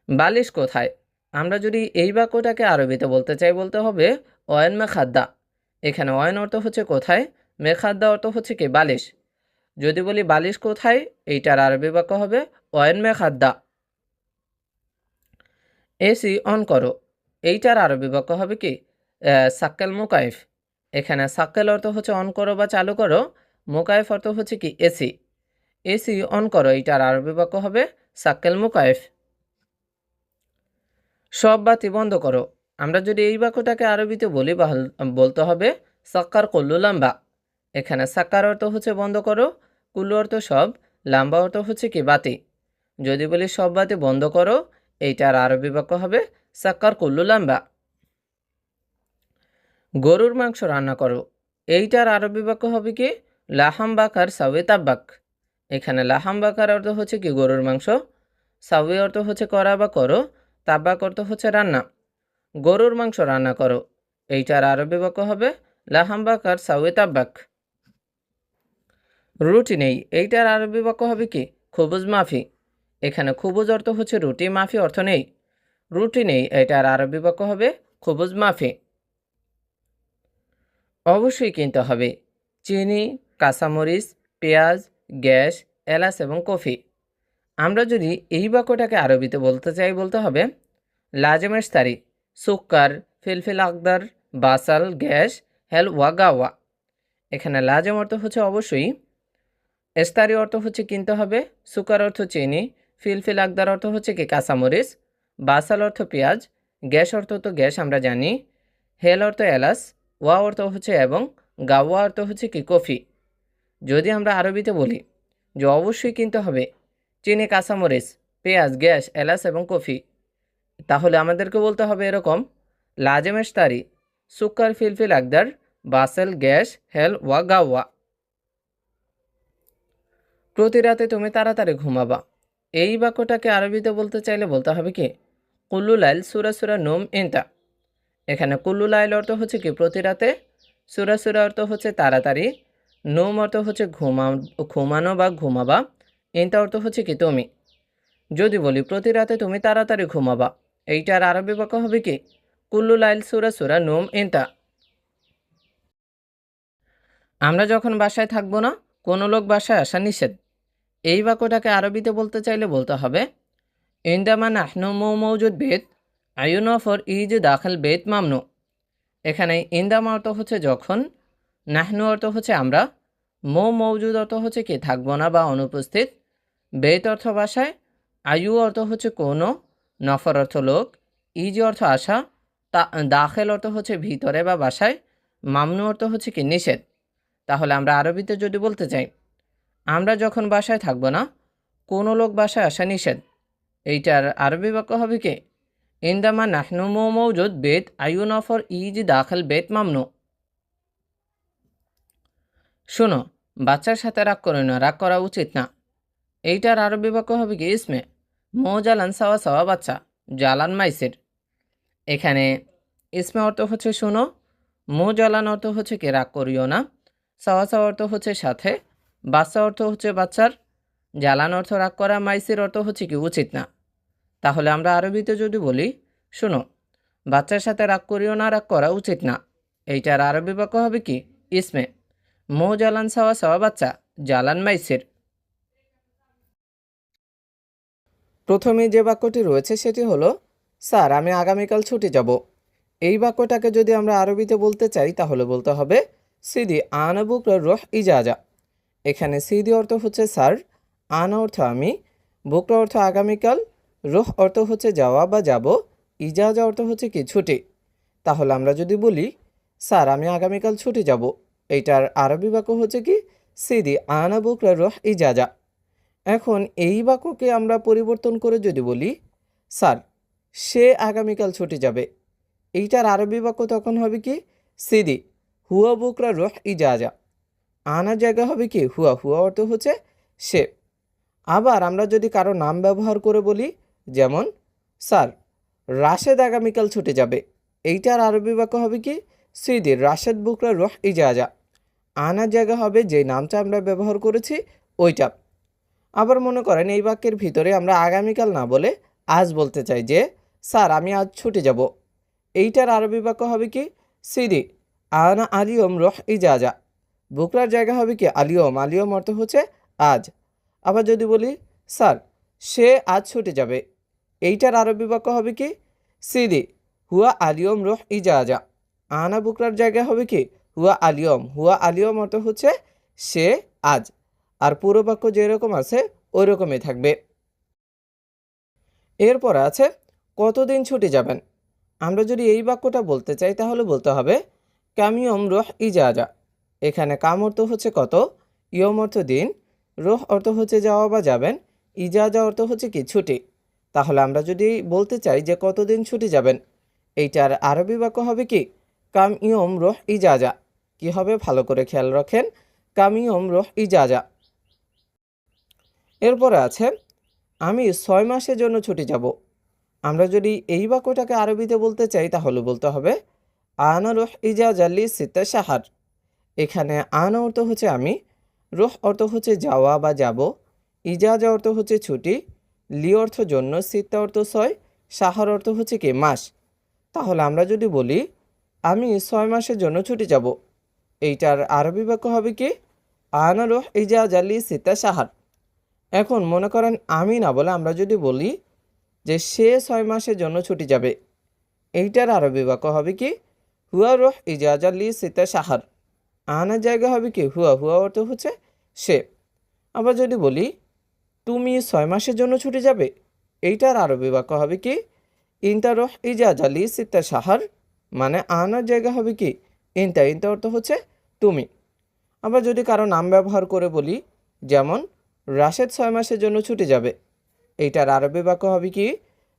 বালিশ কোথায়, আমরা যদি এই বাক্যটাকে আরবিতে বলতে চাই বলতে হবে অয়েন মে খাদ্দা। এখানে অয়েন অর্থ হচ্ছে কোথায়, মে খাদ্দা অর্থ হচ্ছে কি বালিশ। যদি বলি বালিশ কোথায়, এইটার আরবি বাক্য হবে অয়েন মে খাদ্দা। এসি অন করো, এইটার আরবি বাক্য হবে কি সাক্কেল মুকাইফ। এখানে সাক্কেল অর্থ হচ্ছে অন করো বা চালু করো, মুকাইফ অর্থ হচ্ছে কি এসি। এসি অন করো, এইটার আরবি বাক্য হবে সাক্কেল মুকাইফ। সব বাতি বন্ধ করো, আমরা যদি এই বাক্যটাকে আরবিতে বলি বলতে হবে সাক্কার কুল্লু লাম্বা। এখানে সাক্কার অর্থ হচ্ছে বন্ধ করো, কুল্লু অর্থ সব, লাম্বা অর্থ হচ্ছে কি বাতি। যদি বলি সব বাতি বন্ধ করো, এইটার আরবি বাক্য হবে সাক্কার কুল্লু লাম্বা। গরুর মাংস রান্না করো, এইটার আরবি বাক্য হবে কি লাহাম বাকার সাউয়ে তাব্বাক। এখানে লাহাম বাকার অর্থ হচ্ছে কি গরুর মাংস, সাউয়ে অর্থ হচ্ছে করা বা করো, তাব্বাক অর্থ হচ্ছে রান্না। গরুর মাংস রান্না করো, এইটার আরবি বাক্য হবে লাহাম বাকার সাউয়ে তাব্বাক। রুটি নেই, এইটার আরবি বাক্য হবে কি খুবুজ মাফি। এখানে খুবুজ অর্থ হচ্ছে রুটি, মাফি অর্থ নেই। রুটি নেই, এটার আরবি বাক্য হবে খুবুজ মাফি। অবশ্যই কিনতে হবে চিনি, কাঁচামরিচ, পেঁয়াজ, গ্যাস, এলাচ এবং কফি। আমরা যদি এই বাক্যটাকে আরবিতে বলতে চাই বলতে হবে লাজেমেশ তারি সুক্কার ফিলফিল আকদার বাসাল গ্যাস হেল ওয়াগাওয়া। এখানে লাজেম অর্থ হচ্ছে অবশ্যই, এস্তারি অর্থ হচ্ছে কিনতে হবে, সুকার অর্থ চিনি, ফিলফিল আকদার অর্থ হচ্ছে কি কাঁচামরিচ, বাসাল অর্থ পেঁয়াজ, গ্যাস অর্থ তো গ্যাস আমরা জানি, হেল অর্থ এলাচ, ওয়া অর্থ হচ্ছে এবং, গাওয়া অর্থ হচ্ছে কি কফি। যদি আমরা আরবিতে বলি যে অবশ্যই কিনতে হবে চিনি, কাঁচামরিচ, পেঁয়াজ, গ্যাস, এলাচ এবং কফি, তাহলে আমাদেরকে বলতে হবে এরকম লাজেমেশ তারি সুক্কার ফিলফিল আকদার বাসেল গ্যাস হেল ওয়া গাওয়া। প্রতি রাতে তুমি তাড়াতাড়ি ঘুমাবা, এই বাক্যটাকে আরবিতে বলতে চাইলে বলতে হবে কি কুল্লু লাইল সুরা সুরা নোম ইনতা। এখানে কুল্লু লাইল অর্থ হচ্ছে কি প্রতি রাতে, সুরা সুরা অর্থ হচ্ছে তাড়াতাড়ি, নোম অর্থ হচ্ছে ঘুমানো বা ঘুমাবা, ইনতা অর্থ হচ্ছে কি তুমি। যদি বলি প্রতি রাতে তুমি তাড়াতাড়ি ঘুমাবা, এইটার আরবি বাক্য হবে কি? কুল্লু লাইল সুরা সুরা নোম ইনতা। আমরা যখন বাসায় থাকবো না, কোনো লোক বাসায় আসা নিষেধ। এই বাক্যটাকে আরবিতে বলতে চাইলে বলতে হবে ইনদামা নাহনু মৌজুদ বেত আয়ুন ফর ইজ দাখিল বেত মামনু। এখানে ইন্দামা অর্থ হচ্ছে যখন, নাহনু অর্থ হচ্ছে আমরা, মৌজুদ অর্থ হচ্ছে কি থাকবো না বা অনুপস্থিত, বেত অর্থ বাসায়, আয়ু অর্থ হচ্ছে কোনো, নফর অর্থ লোক, ইজ অর্থ আসা, দাখিল অর্থ হচ্ছে ভিতরে বা বাসায়, মামনু অর্থ হচ্ছে কি নিষেধ। তাহলে আমরা আরবিতে যদি বলতে চাই আমরা যখন বাসায় থাকবো না, কোনো লোক বাসায় আসা নিষেধ, এইটার আরবি বাক্য হবে কি? ইনদামা নাহনু মৌজুদ বেত আয়ু নফর ইজ দাখিল বেত মামনু। শোনো, বাচ্চার সাথে রাগ করো না, রাগ করা উচিত না। এইটার আরবি বাক্য হবে কি? ইসমে জালান সাওয়া সাওয়া বাচ্চা, জালান মাইসির। এখানে ইসমে অর্থ হচ্ছে শোনো, জালান অর্থ হচ্ছে কি রাগ করিও না, সাওয়া সাওয়া অর্থ হচ্ছে সাথে, বাচ্চা অর্থ হচ্ছে বাচ্চার, জালান অর্থ রাগ করা, মাইসির অর্থ হচ্ছে কি উচিত না। তাহলে আমরা আরবিতে যদি বলি শোনো, বাচ্চার সাথে রাগ করিও না, রাগ করা উচিত না, এইটার আরবি বাক্য হবে কি? ইসমে জালান সাওয়া সাওয়া বাচ্চা, জালান মাইসির। প্রথমে যে বাক্যটি রয়েছে সেটি হলো স্যার আমি আগামীকাল ছুটি যাব। এই বাক্যটাকে যদি আমরা আরবিতে বলতে চাই তাহলে বলতে হবে সিদি আনা বুকরা রোহ ইজাজা। এখানে সিদি অর্থ হচ্ছে স্যার, আনা অর্থ আমি, বুকরা অর্থ আগামীকাল, রোহ অর্থ হচ্ছে যাওয়া বা যাব, ইজাজা অর্থ হচ্ছে কি ছুটি। তাহলে আমরা যদি বলি স্যার আমি আগামীকাল ছুটি যাব, এইটার আরবি বাক্য হচ্ছে কি? সিদি আনা বুকরা রোহ ইজাজা। এখন এই বাক্যকে আমরা পরিবর্তন করে যদি বলি স্যার সে আগামীকাল ছুটি যাবে, এইটার আরবি বাক্য তখন হবে কি? সিদি হুয়া বুকরা রোহ ইজাজা। আনার জায়গা হবে কি? হুয়া, হুয়া অর্থ হচ্ছে সে। আবার আমরা যদি কারো নাম ব্যবহার করে বলি, যেমন স্যার রাশেদ আগামীকাল ছুটি যাবে, এইটার আরবি বাক্য হবে কি? সিদি রাশেদ বুকরা রোহ ইজাজা। আনার জায়গা হবে যে নামটা আমরা ব্যবহার করেছি ওইটা। আবার মনে করেন এই বাক্যের ভিতরে আমরা আগামীকাল না বলে আজ বলতে চাই যে স্যার আমি আজ ছুটি যাব, এইটার আরবি বাক্য হবে কি? সিদি আনা আলিয়ম রোহ ইজাজা। বুকরার জায়গা হবে কি? আলিয়ম, আলিয়ম অর্থ হচ্ছে আজ। আবার যদি বলি স্যার সে আজ ছুটি যাবে, এইটার আরবি বাক্য হবে কি? সিদি হুয়া আলিয়ম রোহ ইজাজা। আনা বুকরার জায়গা হবে কি? হুয়া আলিয়ম, হুয়া আলিয়ম অর্থ হচ্ছে সে আজ। আর পুরো বাক্য যেরকম আছে ওই রকমই থাকবে। এরপর আছে কতদিন ছুটি যাবেন। আমরা যদি এই বাক্যটা বলতে চাই তাহলে বলতে হবে কামিয়ম রোহ ইজাজা। এখানে কাম অর্থ হচ্ছে কত, ইয়ম অর্থ দিন, রোহ অর্থ হচ্ছে যাওয়া বা যাবেন, ইজাজা অর্থ হচ্ছে কি ছুটি। তাহলে আমরা যদি বলতে চাই যে কতদিন ছুটি যাবেন, এইটার আরবি বাক্য হবে কি? কাম ইয়ম রোহ ইজাজা। কি হবে ভালো করে খেয়াল রাখেন, কাম ইয়ম রোহ ইজাজা। এরপরে আছে আমি 6 মাসের জন্য ছুটি যাব। আমরা যদি এই বাক্যটাকে আরবিতে বলতে চাই তাহলে বলতে হবে আনা রোহ ইজাজা লি সিত্তা শাহার। এখানে আনা অর্থ হচ্ছে আমি, রোহ অর্থ হচ্ছে যাওয়া বা যাব, ইজাজা অর্থ হচ্ছে ছুটি, লি অর্থ জন্য, সিত্তা অর্থ 6, শাহার অর্থ হচ্ছে কি মাস। তাহলে আমরা যদি বলি আমি 6 মাসের জন্য ছুটি যাব, এইটার আরবি বাক্য হবে কি? আনা রোহ ইজাজা লি সিত্তা শাহার। এখন মনে করেন আমি না বলে আমরা যদি বলি যে সে 6 মাসের জন্য ছুটি যাবে, এইটার আরবি বাক্য হবে কি? হুয়া রোহ ইজাজা লি সিত্তা শাহার। আনার জায়গা হবে কি? হুয়া, হুয়া অর্থ হচ্ছে সে। আবার যদি বলি তুমি 6 মাসের জন্য ছুটি যাবে, এইটার আরবি বাক্য হবে কি? ইনতা রোহ ইজাজা লি সিত্তা শাহার। মানে আনার জায়গা হবে কি? ইনতা, ইনতা অর্থ হচ্ছে তুমি। আবার যদি কারো নাম ব্যবহার করে বলি, যেমন রাশেদ 6 মাসের জন্য ছুটি যাবে, এইটার আরবি বাক্য হবে কি?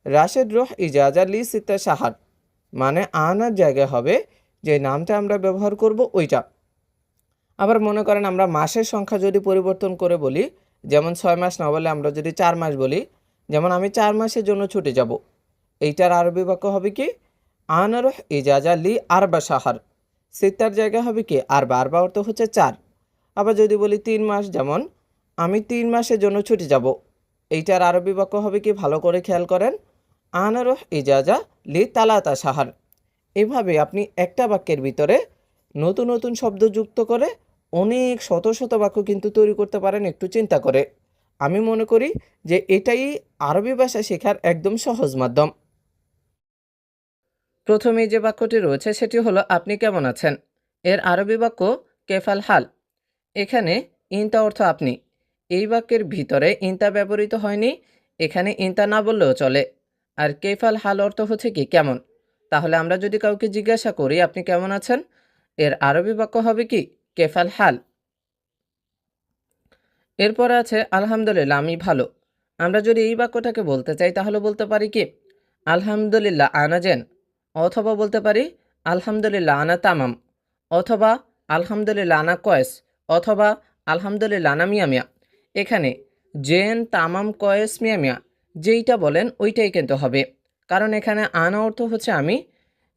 রাশেদ রোহ ইজাজা লি সিত্তা শাহার। মানে আনার জায়গা হবে যে নামটা আমরা ব্যবহার করব ওইটা। আবার মনে করেন আমরা মাসের সংখ্যা যদি পরিবর্তন করে বলি, যেমন 6 মাস না বলে আমরা যদি 4 মাস বলি, যেমন আমি 4 মাসের জন্য ছুটি যাব, এইটার আরবি বাক্য হবে কি? আনা রোহ ইজাজা লি আরবা শাহার। সিত্তার জায়গা হবে কি আরবা, আরবা অর্থ হচ্ছে 4। আবার যদি বলি 3 মাস, যেমন আমি 3 মাসের জন্য ছুটি যাব, এইটার আরবি বাক্য হবে কি ভালো করে খেয়াল করেন, আনা রুহ ইজাজা লি তালাতা শাহর। এভাবে আপনি একটা বাক্যের ভিতরে নতুন নতুন শব্দ যুক্ত করে অনেক শত শত বাক্য কিন্তু তৈরি করতে পারেন একটু চিন্তা করে। আমি মনে করি যে এটাই আরবি ভাষা শেখার একদম সহজ মাধ্যম। প্রথমেই যে বাক্যটি রয়েছে সেটি হলো আপনি কেমন আছেন। এর আরবি বাক্য কেফাল হাল। এখানে ইনতা অর্থ আপনি। এই বাক্যের ভিতরে ইনতা ব্যবহৃত হয়নি, এখানে ইনতা না বললেও চলে। আর কেফাল হাল অর্থ হচ্ছে কি কেমন। তাহলে আমরা যদি কাউকে জিজ্ঞাসা করি আপনি কেমন আছেন, এর আরবি বাক্য হবে কি কেফাল হাল। এরপরে আছে আলহামদুলিল্লাহ আমি ভালো। আমরা যদি এই বাক্যটাকে বলতে চাই তাহলে বলতে পারি কি আলহামদুলিল্লাহ আনা জেন, অথবা বলতে পারি আলহামদুলিল্লাহ আনা তামাম, অথবা আলহামদুলিল্লাহ আনা কয়েস, অথবা আলহামদুলিল্লাহ আনা মিয়া মিয়া। এখানে জেন তামাম কয়েস মিয়া মিয়া যেইটা বলেন ওইটাই কিন্তু হবে, কারণ এখানে আনা অর্থ হচ্ছে আমি,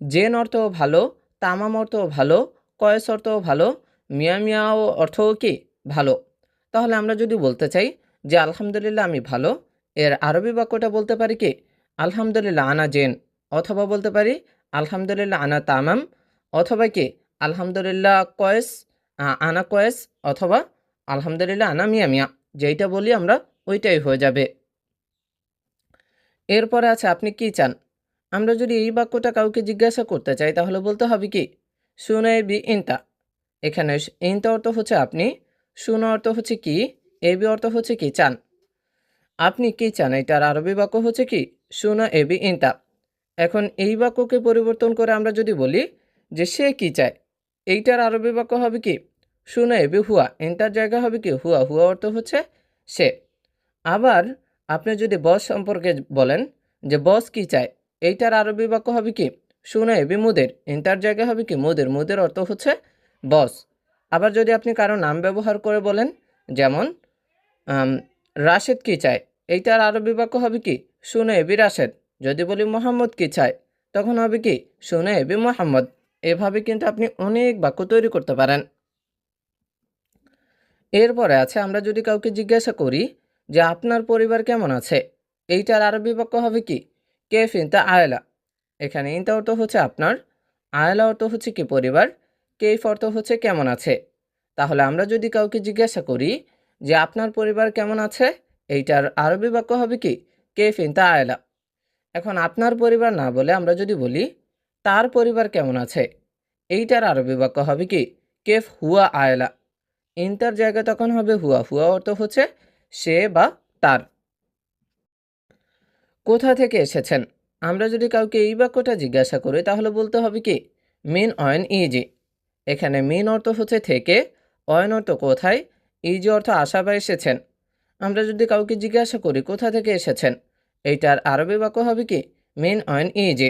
জেন অর্থও ভালো, তামাম অর্থও ভালো, কয়েস অর্থও ভালো, মিয়া মিয়াও অর্থও কি ভালো। তাহলে আমরা যদি বলতে চাই যে আলহামদুলিল্লাহ আমি ভালো, এর আরবি বাক্যটা বলতে পারি কি আলহামদুলিল্লাহ আনা জেন, অথবা বলতে পারি আলহামদুলিল্লাহ আনা তামাম, অথবা কি আলহামদুলিল্লাহ কয়েস আনা কয়েস, অথবা আলহামদুলিল্লাহ আনা মিয়া মিয়া। যেইটা বলি আমরা ওইটাই হয়ে যাবে। এরপরে আছে আপনি কি চান। আমরা যদি এই বাক্যটা কাউকে জিজ্ঞাসা করতে চাই তাহলে বলতে হবে কি শুনে বি ইনতা। এখানে ইনতা অর্থ হচ্ছে আপনি, শুনো অর্থ হচ্ছে কি, এবি অর্থ হচ্ছে কি চান। আপনি কি চান এটার আরবি বাক্য হচ্ছে কি শুনো এবি ইনতা। এখন এই বাক্যকে পরিবর্তন করে আমরা যদি বলি যে সে কি চায়, এইটার আরবি বাক্য হবে কি শুনো এবি হুয়া, ইনতার জায়গা হবে কি হুয়া, হুয়া অর্থ হচ্ছে সে। আবার আপনি যদি বস সম্পর্কে বলেন যে বস কি চায়, এইটার আরবি বাক্য হবে কি শুনো এবি মুদের, ইনতার জায়গা হবে কি মুদের, মুদের অর্থ হচ্ছে বস। আবার যদি আপনি কারো নাম ব্যবহার করে বলেন, যেমন রাশেদ কি চায়, এইটার আরবি বাক্য হবে কি শুনে এবি রাশেদ। যদি বলি মোহাম্মদ কি চায়, তখন হবে কি শুনে এবি মোহাম্মদ। এভাবে কিন্তু আপনি অনেক বাক্য তৈরি করতে পারেন। এরপরে আছে আমরা যদি কাউকে জিজ্ঞাসা করি যে আপনার পরিবার কেমন আছে, এইটার আরবি বাক্য হবে কি কেফ ইনতা আয়লা। এখানে ইনতা অর্থ হচ্ছে আপনার, আয়লা অর্থ হচ্ছে কি পরিবার, কেফ অর্থ হচ্ছে কেমন আছে। তাহলে আমরা যদি কাউকে জিজ্ঞাসা করি যে আপনার পরিবার কেমন আছে, এইটার আরবি বাক্য হবে কি কেফ ইনতা আয়লা। এখন আপনার পরিবার না বলে আমরা যদি বলি তার পরিবার কেমন আছে, এইটার আরবি বাক্য হবে কি কেফ হুয়া আয়লা। ইনতার জায়গা তখন হবে হুয়া, হুয়া অর্থ হচ্ছে সে বা তার। কোথা থেকে এসেছেন। আমরা যদি কাউকে এই বাক্যটা জিজ্ঞাসা করি তাহলে বলতে হবে কি মিন অয়েন ইজি। এখানে মিন অর্থ হচ্ছে থেকে, অয়েন অর্থ কোথায়, ইজি অর্থ আসা বা এসেছেন। আমরা যদি কাউকে জিজ্ঞাসা করি কোথা থেকে এসেছেন, এইটার আরবি বাক্য হবে কি মিন অয়েন ইজি,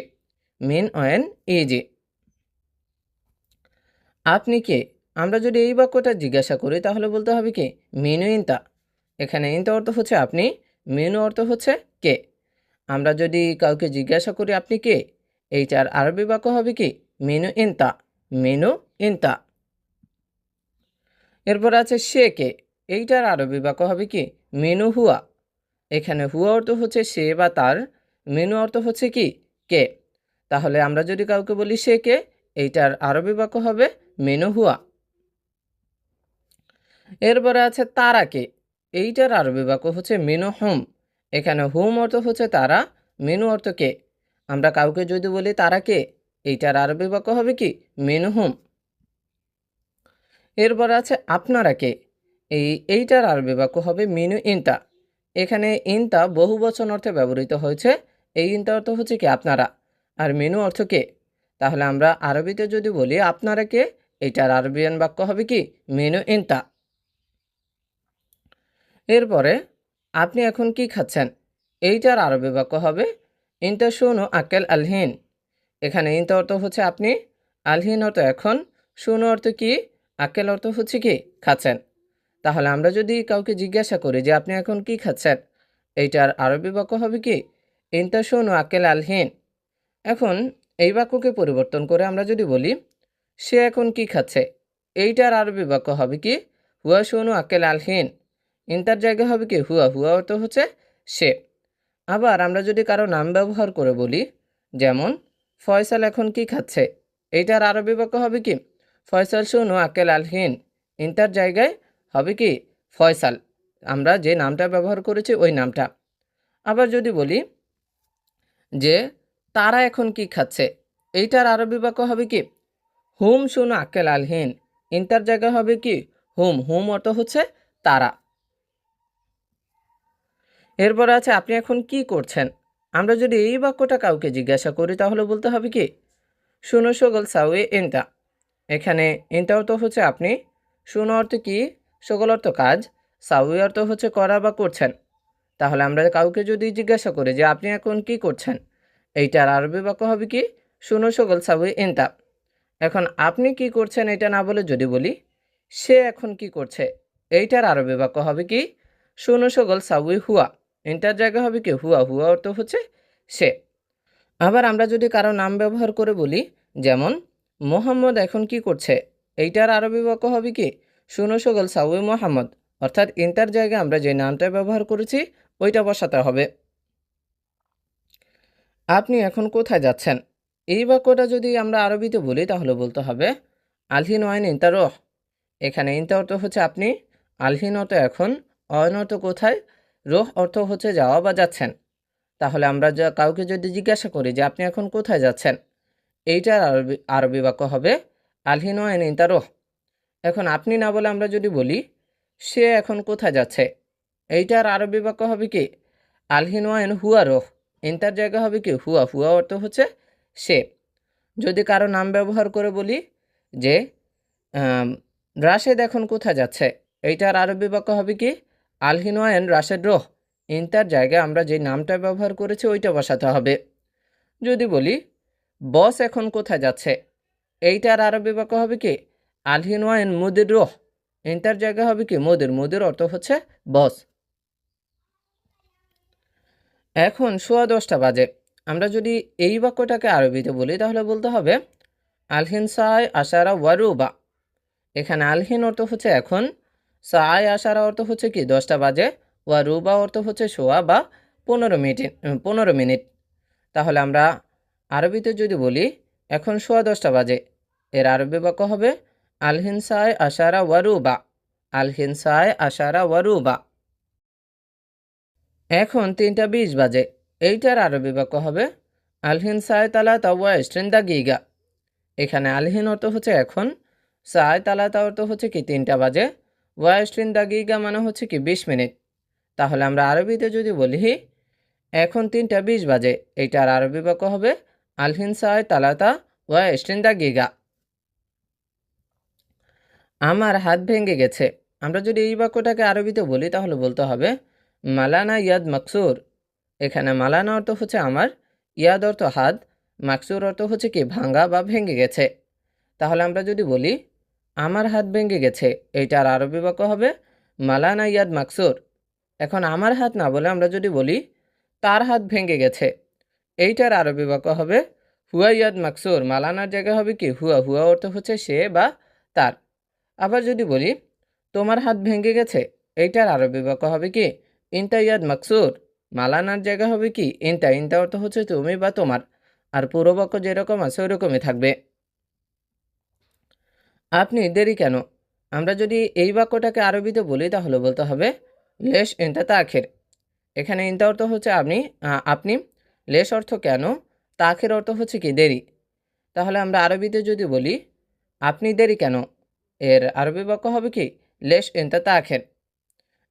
মিন অয়েন ইজি। আপনি কে। আমরা যদি এই বাক্যটা জিজ্ঞাসা করি তাহলে বলতে হবে কি মিনু ইনতা। এখানে ইনতা অর্থ হচ্ছে আপনি, মিনু অর্থ হচ্ছে কে। আমরা যদি কাউকে জিজ্ঞাসা করি আপনি কে, এইটার আরবি বাক্য হবে কি মিনু ইনতা, মিনু ইনতা। এরপর আছে সে কে, এইটার আরবি বাক্য হবে কি মিনু হুয়া। এখানে হুয়া অর্থ হচ্ছে সে বা তার, মিনু অর্থ হচ্ছে কি কে। তাহলে আমরা যদি কাউকে বলি সে কে, এইটার আরবি বাক্য হবে মিনু হুয়া। এরপরে আছে তারা কে, এইটার আরবি বাক্য হচ্ছে মিনু হুম। এখানে হুম অর্থ হচ্ছে তারা, মিনু অর্থ কে। আমরা কাউকে যদি বলি তারা কে, এইটার আরবি বাক্য হবে কি মিনু হুম। এরপর আছে আপনারা কে, এইটার আরবি বাক্য হবে মিনু ইনতা। এখানে ইনতা বহু বচন অর্থে ব্যবহৃত হয়েছে, এই ইনতা অর্থ হচ্ছে কি আপনারা, আর মিনু অর্থ কে। তাহলে আমরা আরবিতে যদি বলি আপনারা কে, এইটার আরবিয়ান বাক্য হবে কি মিনু ইনতা। এরপরে আপনি এখন কি খাচ্ছেন, এইটার আরবি বাক্য হবে ইনতা শুনু আকেল আলহিন। এখানে ইনতা অর্থ হচ্ছে আপনি, আলহিন অর্থ এখন, শুনু অর্থ কি, আকেল অর্থ হচ্ছে কি খাচ্ছেন। তাহলে আমরা যদি কাউকে জিজ্ঞাসা করি যে আপনি এখন কি খাচ্ছেন, এইটার আরবি বাক্য হবে কি ইনতা শুনু আকেল আলহিন। এখন এই বাক্যকে পরিবর্তন করে আমরা যদি বলি সে এখন কি খাচ্ছে, এইটার আরবি বাক্য হবে কি হুয়া শুনু আকেল আলহিন। ইন্টার জায়গা হবে কি হুয়া, হুয়া অর্থ হচ্ছে সে। আবার আমরা যদি কারো নাম ব্যবহার করে বলি, যেমন ফয়সাল এখন কি খাচ্ছে, এইটার আরবি বাক্য হবে কি ফয়সাল শুনু আকেল আলহিন। ইন্টার জায়গায় হবে কি ফয়সাল, আমরা যে নামটা ব্যবহার করেছি ওই নামটা। আবার যদি বলি যে তারা এখন কি খাচ্ছে, এইটার আরবি বাক্য হবে কি হুম শুনু আকেল আলহিন। ইন্টার জায়গা হবে কি হুম, হুম অর্থ হচ্ছে তারা। এরপর আছে আপনি এখন কি করছেন। আমরা যদি এই বাক্যটা কাউকে জিজ্ঞাসা করি তাহলে বলতে হবে কি শুনো সগল সাউয়ে ইনতা। এখানে ইনতা অর্থ হচ্ছে আপনি, শুনো অর্থ কি সগল অর্থ কাজ, সাউয়ে অর্থ হচ্ছে করা বা করছেন। তাহলে আমরা কাউকে যদি জিজ্ঞাসা করি যে আপনি এখন কি করছেন, এইটার আরবি বাক্য হবে কি শুনো সগল সাউয়ে ইনতা। এখন আপনি কি করছেন এটা না বলে যদি বলি সে এখন কি করছে, এইটার আরবি বাক্য হবে কি শুনো সগল সাউই হুয়া। এটার জায়গা হবে কি হুয়া, হুয়া অর্থ হচ্ছে সে। আবার আমরা যদি কারো নাম ব্যবহার করে বলি, যেমন মোহাম্মদ এখন কি করছে, এইটার আরবি বাক্য হবে কি শুনো সগল সাউই মোহাম্মদ। অর্থাৎ ইন্টার জায়গায় আমরা যে নামটা ব্যবহার করেছি ওইটা বসাতে হবে। আপনি এখন কোথায় যাচ্ছেন, এই বাক্যটা যদি আমরা আরবিতে বলি তাহলে বলতে হবে আলহিন ওয়াইন ইন্তা রোহ। এখানে ইন্তা অর্থ হচ্ছে আপনি, আলহিন অর্থ এখন, অয়ন অর্থ কোথায়, রোহ অর্থ হচ্ছে যাওয়া বা যাচ্ছেন। তাহলে আমরা কাউকে যদি জিজ্ঞাসা করি যে আপনি এখন কোথায় যাচ্ছেন, এইটার আরবি আরবি বাক্য হবে আলহিন ওয়াইন ইন্তা রোহ। এখন আপনি না বলে আমরা যদি বলি সে এখন কোথায় যাচ্ছে, এইটার আরবি বাক্য হবে কি আলহিন ওয়াইন হুয়া রোহ। ইন্টার জায়গা হবে কি হুয়া, হুয়া অর্থ হচ্ছে সে। যদি কারো নাম ব্যবহার করে বলি যে রাশেদ এখন কোথায় যাচ্ছে, এইটার আরবি বাক্য হবে কি আলহিন ওয়াইন রাশেদ রোহ। ইন্টার জায়গায় আমরা যে নামটা ব্যবহার করেছি ওইটা বসাতে হবে। যদি বলি বস এখন কোথায় যাচ্ছে, এইটার আরবি বাক্য হবে কি আলহিন ওয়াইন মুদির রোহ। ইন্টার জায়গা হবে কি মুদির, মুদির অর্থ হচ্ছে বস। এখন 10:15 বাজে। আমরা যদি এই বাক্যটাকে আরবিতে বলি তাহলে বলতে হবে আলহিন সায় আশারা ওয়ারুবা। এখানে আলহিন অর্থ হচ্ছে এখন, সায় আশারা অর্থ হচ্ছে কি 10টা বাজে, ওয়ারুবা অর্থ হচ্ছে সোয়া বা 15 মিনিট। তাহলে আমরা আরবিতে যদি বলি এখন 10:15 বাজে, এর আরবি বাক্য হবে আলহিন সায় আশারা ওয়ারুবা। আলহিন সায় আশারা ওয়ারুবা। এখন 3:20 বাজে, এইটার আরবি বাক্য হবে আলহিন সায় তালা তাওয়া স্ট্রেন্দা গিগা। এখানে আলহিন অর্থ হচ্ছে এখন, সায় তালাতা অর্থ হচ্ছে কি 3টা বাজে, ওয়া স্ট্রেন্দা গিগা মানে হচ্ছে কি 20 মিনিট। তাহলে আমরা আরবিতে যদি বলি এখন 3:20 বাজে, এইটার আরবি বাক্য হবে আলহিন সায় তালাতা ওয়া স্ট্রেন্দা গিগা। আমার হাত ভেঙে গেছে। আমরা যদি এই বাক্যটাকে আরবিতে বলি তাহলে বলতে হবে মালানা ইয়াদ মাকসুর। এখানে মালানা অর্থ হচ্ছে আমার, ইয়াদ অর্থ হাত, মাকসুর অর্থ হচ্ছে কি ভাঙ্গা বা ভেঙে গেছে। তাহলে আমরা যদি বলি আমার হাত ভেঙে গেছে, এইটার আরবি বাক্য হবে মালানা ইয়াদ মাকসুর। এখন আমার হাত না বলে আমরা যদি বলি তার হাত ভেঙে গেছে, এইটার আরবি বাক্য হবে হুয়া ইয়াদ মাকসুর। মালানার জায়গায় হবে কি হুয়া, হুয়া অর্থ হচ্ছে সে বা তার। আবার যদি বলি তোমার হাত ভেঙে গেছে, এইটার আরবি বাক্য হবে কি ইনতা ইয়াদ মাকসুর। মালানার জায়গা হবে কি ইনতা, ইনতা অর্থ হচ্ছে তুমি বা তোমার। আর পুরো বাক্য যেরকম আছে ওইরকমই থাকবে। আপনি দেরি কেন, আমরা যদি এই বাক্যটাকে আরবিতে বলি তাহলে বলতে হবে লেশ ইনতা তাখির। এখানে ইনতা অর্থ হচ্ছে আপনি, লেশ অর্থ কেন, তাখির অর্থ হচ্ছে কি দেরি। তাহলে আমরা আরবিতে যদি বলি আপনি দেরি কেন, এর আরবি বাক্য হবে কি লেশ ইনতা তাখির।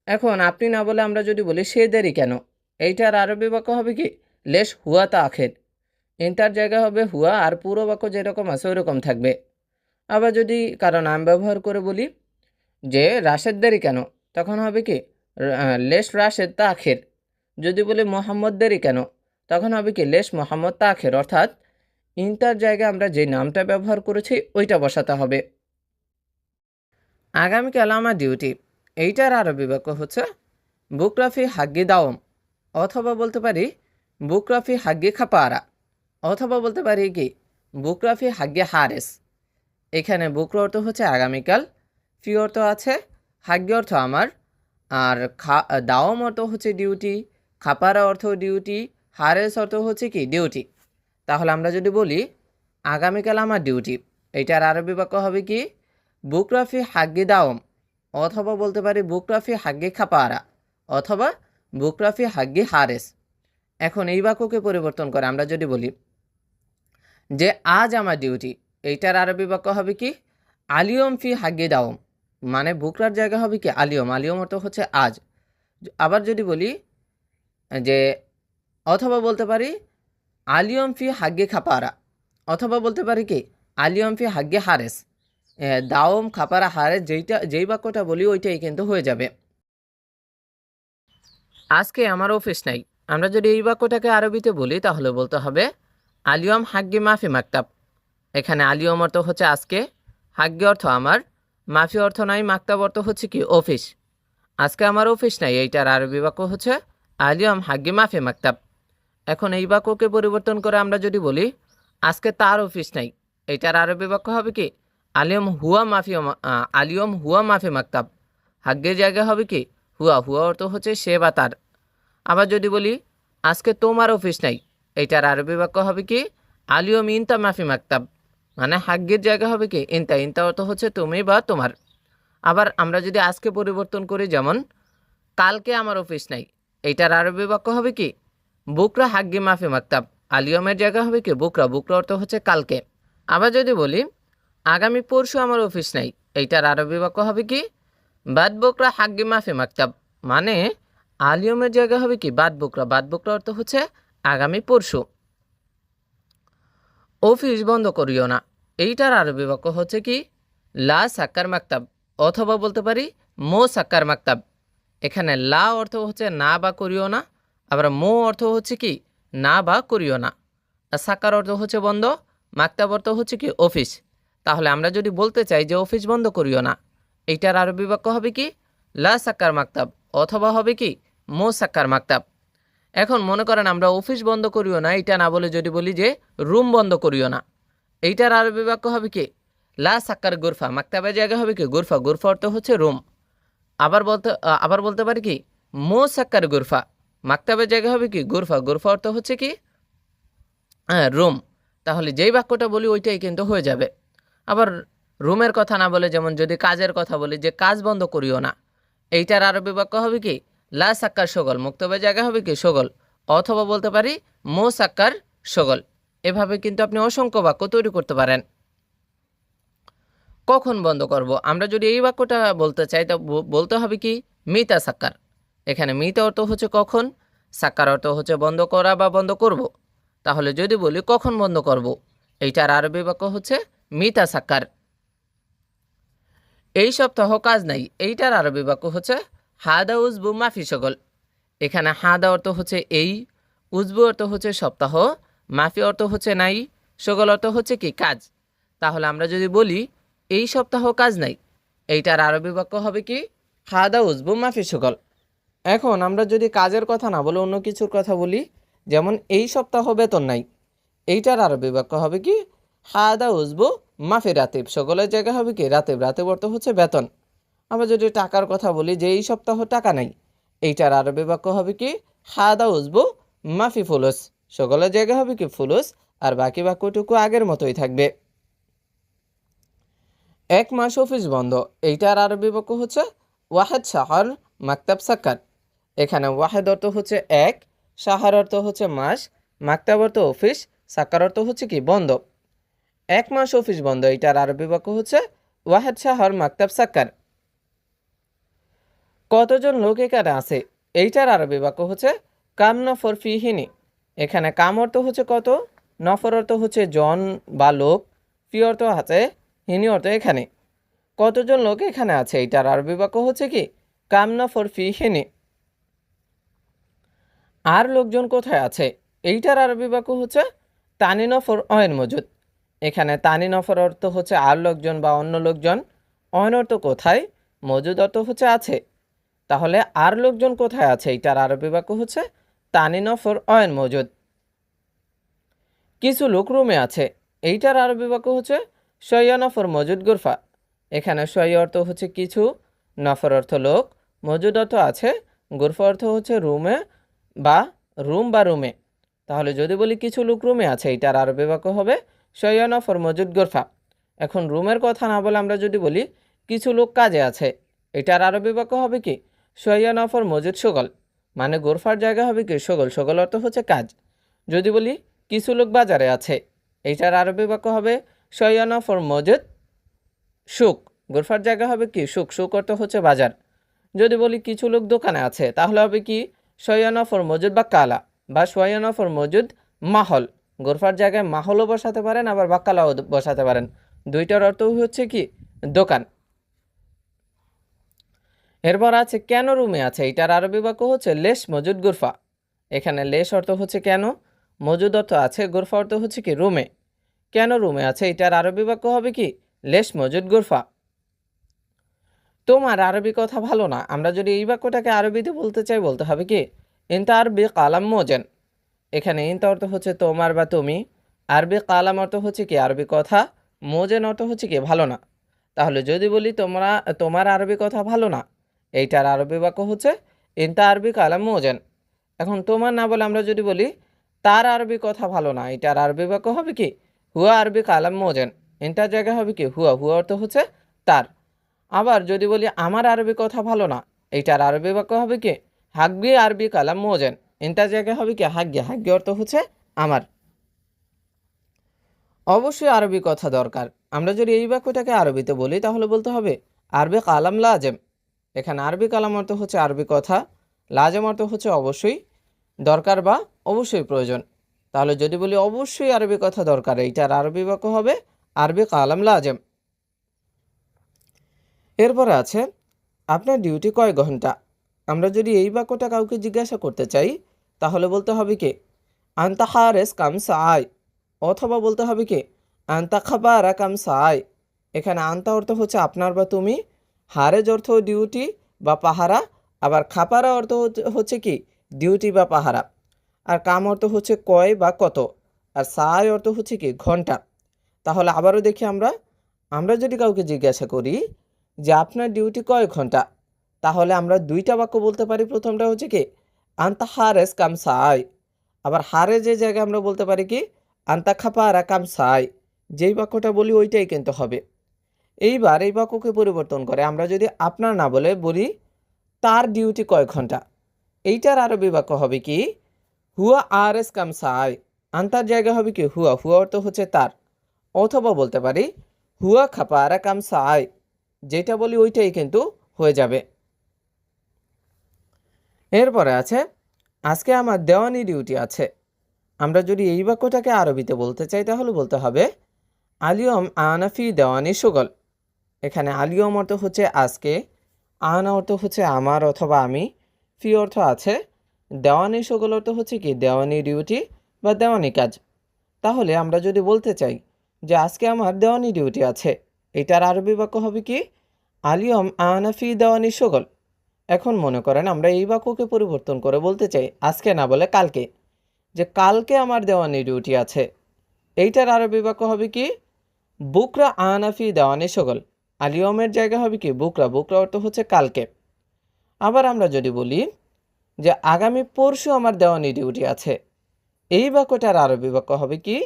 এখন আপনি না বলে আমরা যদি বলি সে দেরি কেন, এইটার আরবি বাক্য হবে কি লেশ হুয়া তাখির। ইনতার জায়গা হবে হুয়া, আর পুরো বাক্য যেরকম আছে ওইরকম থাকবে। আবার যদি কারো নাম ব্যবহার করে বলি যে রাশেদ দেরি কেন, তখন হবে কি লেশ রাশেদ তাখির। যদি বলি মোহাম্মদ দেরি কেন, তখন হবে কি লেশ মোহাম্মদ তাখির। অর্থাৎ ইনতার জায়গায় আমরা যে নামটা ব্যবহার করেছি ওইটা বসাতে হবে। আগামীকাল আমার ডিউটি, এইটার আরবি বাক্য হচ্ছে বুকরাফি হাগ্গি দাওম। অথবা বলতে পারি বুকরাফি হাগ্গি খাপারা। অথবা বলতে পারি কি বুকরাফি হাগ্গি হারেস। এখানে বুকরা অর্থ হচ্ছে আগামীকাল, ফি অর্থ আছে হাগ্য অর্থ আমার, আর দাওম অর্থ হচ্ছে ডিউটি, খাপারা অর্থ ডিউটি, হারেস অর্থ হচ্ছে কি ডিউটি। তাহলে আমরা যদি বলি আগামীকাল আমার ডিউটি, এইটার আরবি বাক্য হবে কি বুকরাফি হাগ্গি দাওম, অথবা বলতে পারি বুকরাফি হাগ্গি খাপারা, অথবা বুকরাফি হাগ্গি হারেস। এখন এই বাক্যকে পরিবর্তন করে আমরা যদি বলি যে আজ আমার ডিউটি, এইটার আরবি বাক্য হবে কি আলিয়ম ফি হাগ্গি দাওম, মানে বুকরার জায়গা হবে কি আলিয়ম, আলিয়ম অর্থ হচ্ছে আজ। আবার যদি বলি যে অথবা বলতে পারি আলিয়ম ফি হাগ্গে খাপারা, অথবা বলতে পারি কি আলিয়ম ফি হাগ্গে হারেস। দাওম খাপারা হারেস যেই বাক্যটা বলি ওইটাই কিন্তু হয়ে যাবে। আজকে আমার অফিস নাই, আমরা যদি এই বাক্যটাকে আরবিতে বলি তাহলে বলতে হবে আলিয়ম হাগ্গে মাফি মাকতাব। এখানে আলিয়ম অর্থ হচ্ছে আজকে, হাগ্গে অর্থ আমার, মাফি অর্থ নাই, মাকতাব অর্থ হচ্ছে কি অফিস। আজকে আমার অফিস নাই, এইটার আরবি বাক্য হচ্ছে আলিয়ম হাগ্গে মাফি মাকতাব। এখন এই বাক্যকে পরিবর্তন করে আমরা যদি বলি আজকে তার অফিস নাই, এইটার আরবি বাক্য হবে কি আলিয়ম হুয়া মাফি মাকতাব। হাগ্গের জায়গা হবে কি হুয়া, হুয়া অর্থ হচ্ছে সে বা তার। আবার যদি বলি আজকে তোমার অফিস নাই, এইটার আরবি বাক্য হবে কি আলিয়ম ইনতা মাফি মাকতাব, মানে হাগ্গের জায়গা হবে কি ইনতা, ইনতা অর্থ হচ্ছে তুমি বা তোমার। আবার আমরা যদি আজকে পরিবর্তন করি, যেমন কালকে আমার অফিস নাই, এইটার আরবি বাক্য হবে কি বুকরা হাগ্গি মাফি মাকতাব, আলিয়মের জায়গা হবে কি বুকরা, বুকরা অর্থ হচ্ছে কালকে। আবার যদি বলি আগামী পরশু আমার অফিস নাই, এইটার আরবি বাক্য হবে কি বাদ বুকরা হাগ্গি মাফি মাকতাব, মানে আলিয়মের জায়গা হবে কি বাদ বুকরা, বাদ বুকরা অর্থ হচ্ছে আগামী পরশু। অফিস বন্ধ করিও না, এইটার আরবি বাক্য হচ্ছে কি লা সাক্কার মাকতাব, অথবা বলতে পারি মো সাক্কার মাকতাব। এখানে লা অর্থ হচ্ছে না বা করিও না, আবার মো অর্থ হচ্ছে কি না বা করিও না, আর সাক্কার অর্থ হচ্ছে বন্ধ, মাকতাব অর্থ হচ্ছে কি অফিস। তাহলে আমরা যদি বলতে চাই যে অফিস বন্ধ করিও না, এইটার আরবি বাক্য হবে কি লা সাক্কার মাকতাব, অথবা হবে কি মো সাক্কার মাকতাব। এখন মনে করেন আমরা অফিস বন্ধ করিও না এইটা না বলে যদি বলি যে রুম বন্ধ করিও না, এইটার আরবি বাক্য হবে কি লা সাক্কার গুরফা, মাকতাবের জায়গা হবে কি গুরফা, গুরফা অর্থ হচ্ছে রুম। আবার বলতে পারি কি মো সাক্কার গুরফা, মাকতাবের জায়গা হবে কি গুরফা, গুরফা অর্থ হচ্ছে কি রুম। তাহলে যেই বাক্যটা বলি ওইটাই কিন্তু হয়ে যাবে। আবার রুমের কথা না বলে যেমন যদি কাজের কথা বলি যে কাজ বন্ধ করিও না, এইটার আরবি বাক্য হবে কি লা সাক্কার সগল, মুক্তবের জায়গা হবে কি সগল, অথবা বলতে পারি মো সাক্কার সগল। এভাবে কিন্তু আপনি অসংখ্য বাক্য তৈরি করতে পারেন। কখন বন্ধ করব, আমরা যদি এই বাক্যটা বলতে চাই তা বলতে হবে কি মিতা সাক্কার। এখানে মিতা অর্থ হচ্ছে কখন, সাক্কার অর্থ হচ্ছে বন্ধ করা বা বন্ধ করব। তাহলে যদি বলি কখন বন্ধ করব, এইটার আরবি বাক্য হচ্ছে মিতা সাক্কার। এই সপ্তাহ কাজ নাই, এইটার আরবি বাক্য হচ্ছে হাদা উজবু মাফি সগল। এখানে হাদা অর্থ হচ্ছে এই, উজবু অর্থ হচ্ছে সপ্তাহ, মাফি অর্থ হচ্ছে নাই, সগল অর্থ হচ্ছে কি কাজ। তাহলে আমরা যদি বলি এই সপ্তাহ কাজ নাই, এইটার আরবি বাক্য হবে কি হাদা উজবু মাফি সগল। এখন আমরা যদি কাজের কথা না বলে অন্য কিছুর কথা বলি, যেমন এই সপ্তাহ বেতন নাই, এইটার আরবি বাক্য হবে কি হাদা উজবু মাফি রাতিব, সকলের জায়গা হবে কি রাতিব, রাতিব অর্থ হচ্ছে বেতন। আমরা যদি টাকার কথা বলি যে এই সপ্তাহ টাকা নাই, এইটার আরবি বাক্য হবে কি হাদা উজবু মাফি ফুলুস, সকলের জায়গা হবে কি ফুলুস, আর বাকি বাক্যটুকু আগের মতোই থাকবে। এক মাস অফিস বন্ধ, এইটার আরবি বাক্য হচ্ছে ওয়াহেদ শাহর মাকতাব সাক্কার। এখানে ওয়াহেদ অর্থ হচ্ছে এক, শাহর অর্থ হচ্ছে মাস, মাকতাব অর্থ অফিস, সাক্কার অর্থ হচ্ছে কি বন্ধ। এক মাস অফিস বন্ধ, এইটার আরবি বাক্য হচ্ছে ওয়াহেদ শাহর মাকতাব সাক্কার। কতজন লোক এখানে আছে, এইটার আরবি বাক্য হচ্ছে কাম নফর ফি হিনি। এখানে কাম অর্থ হচ্ছে কত, নফর অর্থ হচ্ছে জন বা লোক, ফি অর্থ আছে, হিনি অর্থ এখানে। কতজন লোক এখানে আছে, এইটার আরবি বাক্য হচ্ছে কি কাম নফর ফি হিনি। আর লোকজন কোথায় আছে, এইটার আরবি বাক্য হচ্ছে তানি নফর অয়েন মজুদ। এখানে তানি নফর অর্থ হচ্ছে আর লোকজন বা অন্য লোকজন, অয়েন অর্থ কোথায়, মজুদ অর্থ হচ্ছে আছে। তাহলে আর লোকজন কোথায় আছে, এইটার আরবি বাক্য হচ্ছে তানি নফর অয়েন মজুদ। কিছু লোক রুমে আছে, এইটার আরবি বাক্য হচ্ছে শয়া নফর মজুদ গুরফা। এখানে শয়া অর্থ হচ্ছে কিছু, নফর অর্থ লোক, মজুদ অর্থ আছে, গুরফা অর্থ হচ্ছে রুমে বা রুম বা রুমে। তাহলে যদি বলি কিছু লোক রুমে আছে, এটার আরবি বাক্য হবে শয়া নফর মজুদ গুরফা। এখন রুমের কথা না বলে আমরা যদি বলি কিছু লোক কাজে আছে, এটার আরবি বাক্য হবে কি শয়া নফর মজুদ শগল। মানে গোরফার জায়গা হবে কি শগল, শগল অর্থ হচ্ছে কাজ। যদি বলি কিছু লোক বাজারে আছে, এইটার আরবি বাক্য হবে শয়া নফর মজুদ সুক। গোরফার জায়গা হবে কি সুক, সুক অর্থ হচ্ছে বাজার। যদি বলি কিছু লোক দোকানে আছে, তাহলে হবে কি শয়া নফর মজুদ বাক্কালা বা শয়া নফর মজুদ মাহল। গোরফার জায়গায় মাহলও বসাতে পারেন, আবার বাক্কালাও বসাতে পারেন। দুইটার অর্থ হচ্ছে কি দোকান। এরপর আছে কেন রুমে আছে, এটার আরবি বাক্য হচ্ছে লেশ মজুদ গুরফা। এখানে লেশ অর্থ হচ্ছে কেন, মজুদ অর্থ আছে, গুরফা অর্থ হচ্ছে কি রুমে। কেন রুমে আছে, এটার আরবি বাক্য হবে কি লেশ মজুদ গুরফা। তোমার আরবি কথা ভালো না, আমরা যদি এই বাক্যটাকে আরবিতে বলতে চাই বলতে হবে কি ইনতা আরবি কালাম মোজেন। এখানে ইনতা অর্থ হচ্ছে তোমার বা তুমি, আরবি কালাম অর্থ হচ্ছে কি আরবি কথা, মোজেন অর্থ হচ্ছে কি ভালো না। তাহলে যদি বলি তোমার আরবি কথা ভালো না, এইটার আরবি বাক্য হচ্ছে ইনতা আরবি কালাম মোজেন। এখন তোমার না বলে আমরা যদি বলি তার আরবি কথা ভালো না, এটার আরবি বাক্য হবে কি হুয়া আরবি কালাম মোজেন। ইনটার জায়গা হবে কি হুয়া, হুয়া অর্থ হচ্ছে তার। আবার যদি বলি আমার আরবি কথা ভালো না, এইটার আরবি বাক্য হবে কি হাগ্গি আরবি কালাম মোজেন। ইনটার জায়গা হবে কি হাগ্গি, হাগ্গি অর্থ হচ্ছে আমার। অবশ্যই আরবি কথা দরকার। আমরা যদি এই বাক্যটাকে আরবিতে বলি তাহলে বলতে হবে আরবি কালাম লাজেম। এখানে আরবি কালাম অর্থ হচ্ছে আরবি কথা, লাজেম অর্থ হচ্ছে অবশ্যই, দরকার বা অবশ্যই প্রয়োজন। তাহলে যদি বলি অবশ্যই আরবি কথা দরকার, এইটার আরবি বাক্য হবে আরবি কালাম লাজেম। এরপরে আছে আপনার ডিউটি কয় ঘন্টা। আমরা যদি এই বাক্যটা কাউকে জিজ্ঞাসা করতে চাই তাহলে বলতে হবে কি আন্তা হারেস কাম সাই, অথবা বলতে হবে কি আন্তা খাবারা কাম সাই। এখানে আন্তা অর্থ হচ্ছে আপনার বা তুমি, হারেজ অর্থ ডিউটি বা পাহারা, আবার খাপারা অর্থ হচ্ছে কি ডিউটি বা পাহারা, আর কাম অর্থ হচ্ছে কয় বা কত, আর সাই অর্থ হচ্ছে কি ঘন্টা। তাহলে আবারও দেখি আমরা আমরা যদি কাউকে জিজ্ঞাসা করি যে আপনার ডিউটি কয় ঘন্টা, তাহলে আমরা দুইটা বাক্য বলতে পারি। প্রথমটা হচ্ছে কি আন্তা হারেস কাম সাই, আবার হারে যে জায়গায় আমরা বলতে পারি কি আন্তা খাপারা কাম সাই। যেই বাক্যটা বলি ওইটাই কিন্তু হবে। এইবার এই বাক্যকে পরিবর্তন করে আমরা যদি আপনার না বলে বলি তার ডিউটি কয় ঘন্টা, এইটার আরবি বাক্য হবে কি হুয়া আর এস কাম সাই। আন্তার জায়গা হবে কি হুয়া, হুয়া অর্থ হচ্ছে তার। অথবা বলতে পারি হুয়া খাপারা কাম সাই, যেটা বলি ওইটাই কিন্তু হয়ে যাবে। এরপরে আছে আজকে আমার দেওয়ানি ডিউটি আছে। আমরা যদি এই বাক্যটাকে আরবিতে বলতে চাই তাহলে বলতে হবে আলিয়ম আনাফি দেওয়ানি সুগল। এখানে আলিয়ম অর্থ হচ্ছে আজকে, আনা অর্থ হচ্ছে আমার অথবা আমি, ফি অর্থ আছে, দেওয়ানি সুগল অর্থ হচ্ছে কি দেওয়ানি ডিউটি বা দেওয়ানি কাজ। তাহলে আমরা যদি বলতে চাই যে আজকে আমার দেওয়ানি ডিউটি আছে, এটার আরবি বাক্য হবে কি আলিয়ম আনাফি দেওয়ানি সুগল। এখন মনে করেন আমরা এই বাক্যকে পরিবর্তন করে বলতে চাই আজকে না বলে কালকে, যে কালকে আমার দেওয়ানি ডিউটি আছে, এইটার আরবি বাক্য হবে কি বুকরা আনাফি দেওয়ানি সুগল। আলিয়মের জায়গা হবে কি বুকরা, বুকরা অর্থ হচ্ছে কালকে। আবার আমরা যদি বলি যে আগামী পরশু আমার দেওয়ানি ডিউটি আছে, এই বাক্যটার আরবি বাক্য হবে কি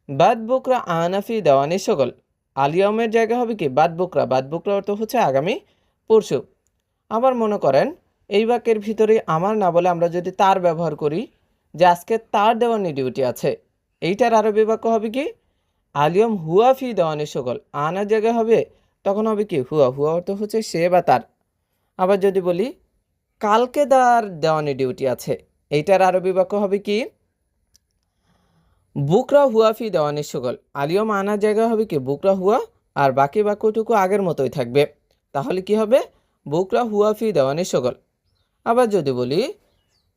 বাদ বুকরা আনাফি দেওয়ানি সুগল। আলিয়মের জায়গা হবে কি বাদ বুকরা, বাদ বুকরা অর্থ হচ্ছে আগামী পরশু। আবার মনে করেন এই বাক্যের ভিতরে আমার না বলে আমরা যদি তার ব্যবহার করি যে আজকে তার দেওয়ানি ডিউটি আছে, এইটার আরবি বাক্য হবে কি আলিয়ম হুয়া ফি দেওয়ানি সুগল। আনার জায়গায় হবে তখন হবে কি হুয়া, হুয়া অর্থ হচ্ছে সে বা তার। আবার যদি বলি কালকে তার দেওয়ানি ডিউটি আছে, এইটার আরবি বাক্য হবে কি বুকরা হুয়া ফি দেওয়ানি সুগল। আলিয়ম আনার জায়গা হবে কি বুকরা হুয়া, আর বাকি বাক্যটুকু আগের মতোই থাকবে। তাহলে কি হবে বুকরা হুয়া ফি দেওয়ানি সুগল। আবার যদি বলি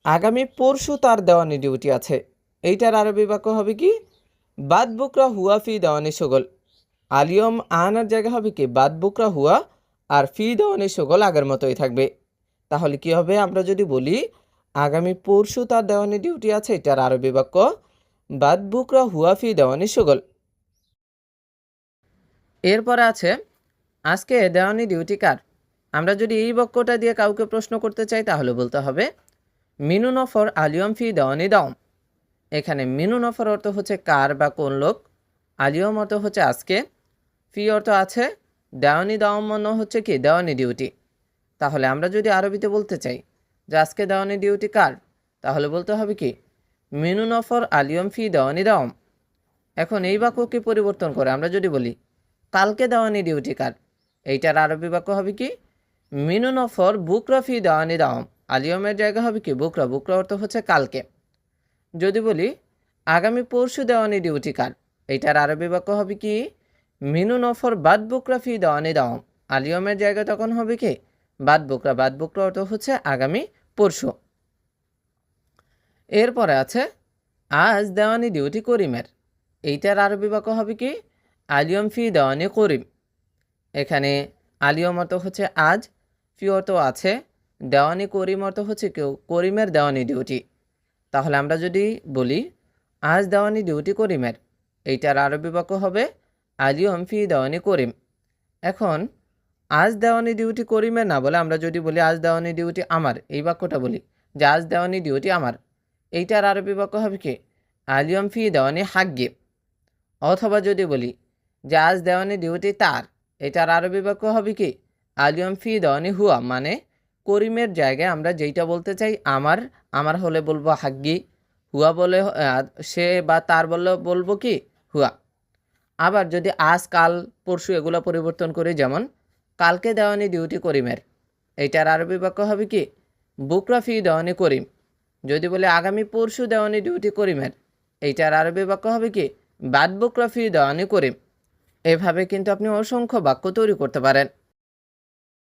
আগামী পরশু তার দেওয়ানি ডিউটি আছে, এইটার আরবি বাক্য হবে কি বাদ বুকরা হুয়া ফি দেওয়ানি সুগল। আলিয়ম আনার জায়গা হবে কি বাদ বুকরা হুয়া, আর ফি দেওয়ানি সুগল আগের মতোই থাকবে। তাহলে কি হবে আমরা যদি বলি আগামী পরশু তার দেওয়ানি ডিউটি আছে, এটার আরবি বাক্য বাদ বুকরা হুয়া ফি দেওয়ানি সুগল। এরপরে আছে আজকে দেওয়ানি ডিউটি কার। আমরা যদি এই বাক্যটা দিয়ে কাউকে প্রশ্ন করতে চাই তাহলে বলতে হবে মিনু নফর আলিয়ম ফি দেওয়ানি দাওম। এখানে মিনু নফর অর্থ হচ্ছে কার বা কোন লোক, আলিয়ম অর্থ হচ্ছে আজকে, ফি অর্থ আছে, দেওয়ানি দাওম মানে হচ্ছে কি দেওয়ানি ডিউটি। তাহলে আমরা যদি আরবিতে বলতে চাই যে আজকে দেওয়ানি ডিউটি কার, তাহলে বলতে হবে কি মিনু নফর আলিয়ম ফি দেওয়ানি দাওম। এখন এই বাক্যকে পরিবর্তন করে আমরা যদি বলি কালকে দেওয়ানি ডিউটি কার, এইটার আরবি বাক্য হবে কি মিনু নফর বুকরা ফি দেওয়ানি দাওম। আলিয়মের জায়গা হবে কি বুকরা, বুকরা অর্থ হচ্ছে কালকে। যদি বলি আগামী পরশু দেওয়ানি ডিউটি কার, এইটার আরবি বাক্য হবে কি মিনু নফর বাদ বুকরা ফি দেওয়ানি দাওম। আলিয়মের জায়গা তখন হবে কি বাদ বুকরা, বাদ বুকরা অর্থ হচ্ছে আগামী পরশু। এরপরে আছে আজ দেওয়ানি ডিউটি করিমের, এইটার আরবি বাক্য হবে কি আলিয়ম ফি দেওয়ানি করিম। এখানে আলিয়ম অর্থ হচ্ছে আজ, ফি অর্থ আছে, দেওয়ানি করিম অর্থ হচ্ছে কেউ করিমের দেওয়ানি ডিউটি। তাহলে আমরা যদি বলি আজ দেওয়ানি ডিউটি করিমের, এইটার আরবি বাক্য হবে আলিয়ম ফি দেওয়ানি করিম। এখন আজ দেওয়ানি ডিউটি করিমের না বলে আমরা যদি বলি আজ দেওয়ানি ডিউটি আমার, এই বাক্যটা বলি যে আজ দেওয়ানি ডিউটি আমার, এইটার আরবি বাক্য হবে কি আলিয়ম ফি দেওয়ানি হাগ্গে। অথবা যদি বলি যে আজ দেওয়ানি ডিউটি তার, এটার আরবি বাক্য হবে কি আলিয়ম ফি দেওয়ানি হুয়া। মানে করিমের জায়গায় আমরা যেইটা বলতে চাই আমার, আমার হলে বলবো হাগ্গি, হুয়া বলে সে বা তার বললে বলবো কি হুয়া। আবার যদি আজ কাল পরশু এগুলো পরিবর্তন করি, যেমন কালকে দেওয়ানি ডিউটি করিমের, এইটার আরবি বাক্য হবে কি বুকরা ফি দেওয়ানি করিম। যদি বলে আগামী পরশু দেওয়ানি ডিউটি করিমের, এইটার আরবি বাক্য হবে কি বাদ বুকরা ফি দেওয়ানি করিম। এভাবে কিন্তু আপনি অসংখ্য বাক্য তৈরি করতে পারেন।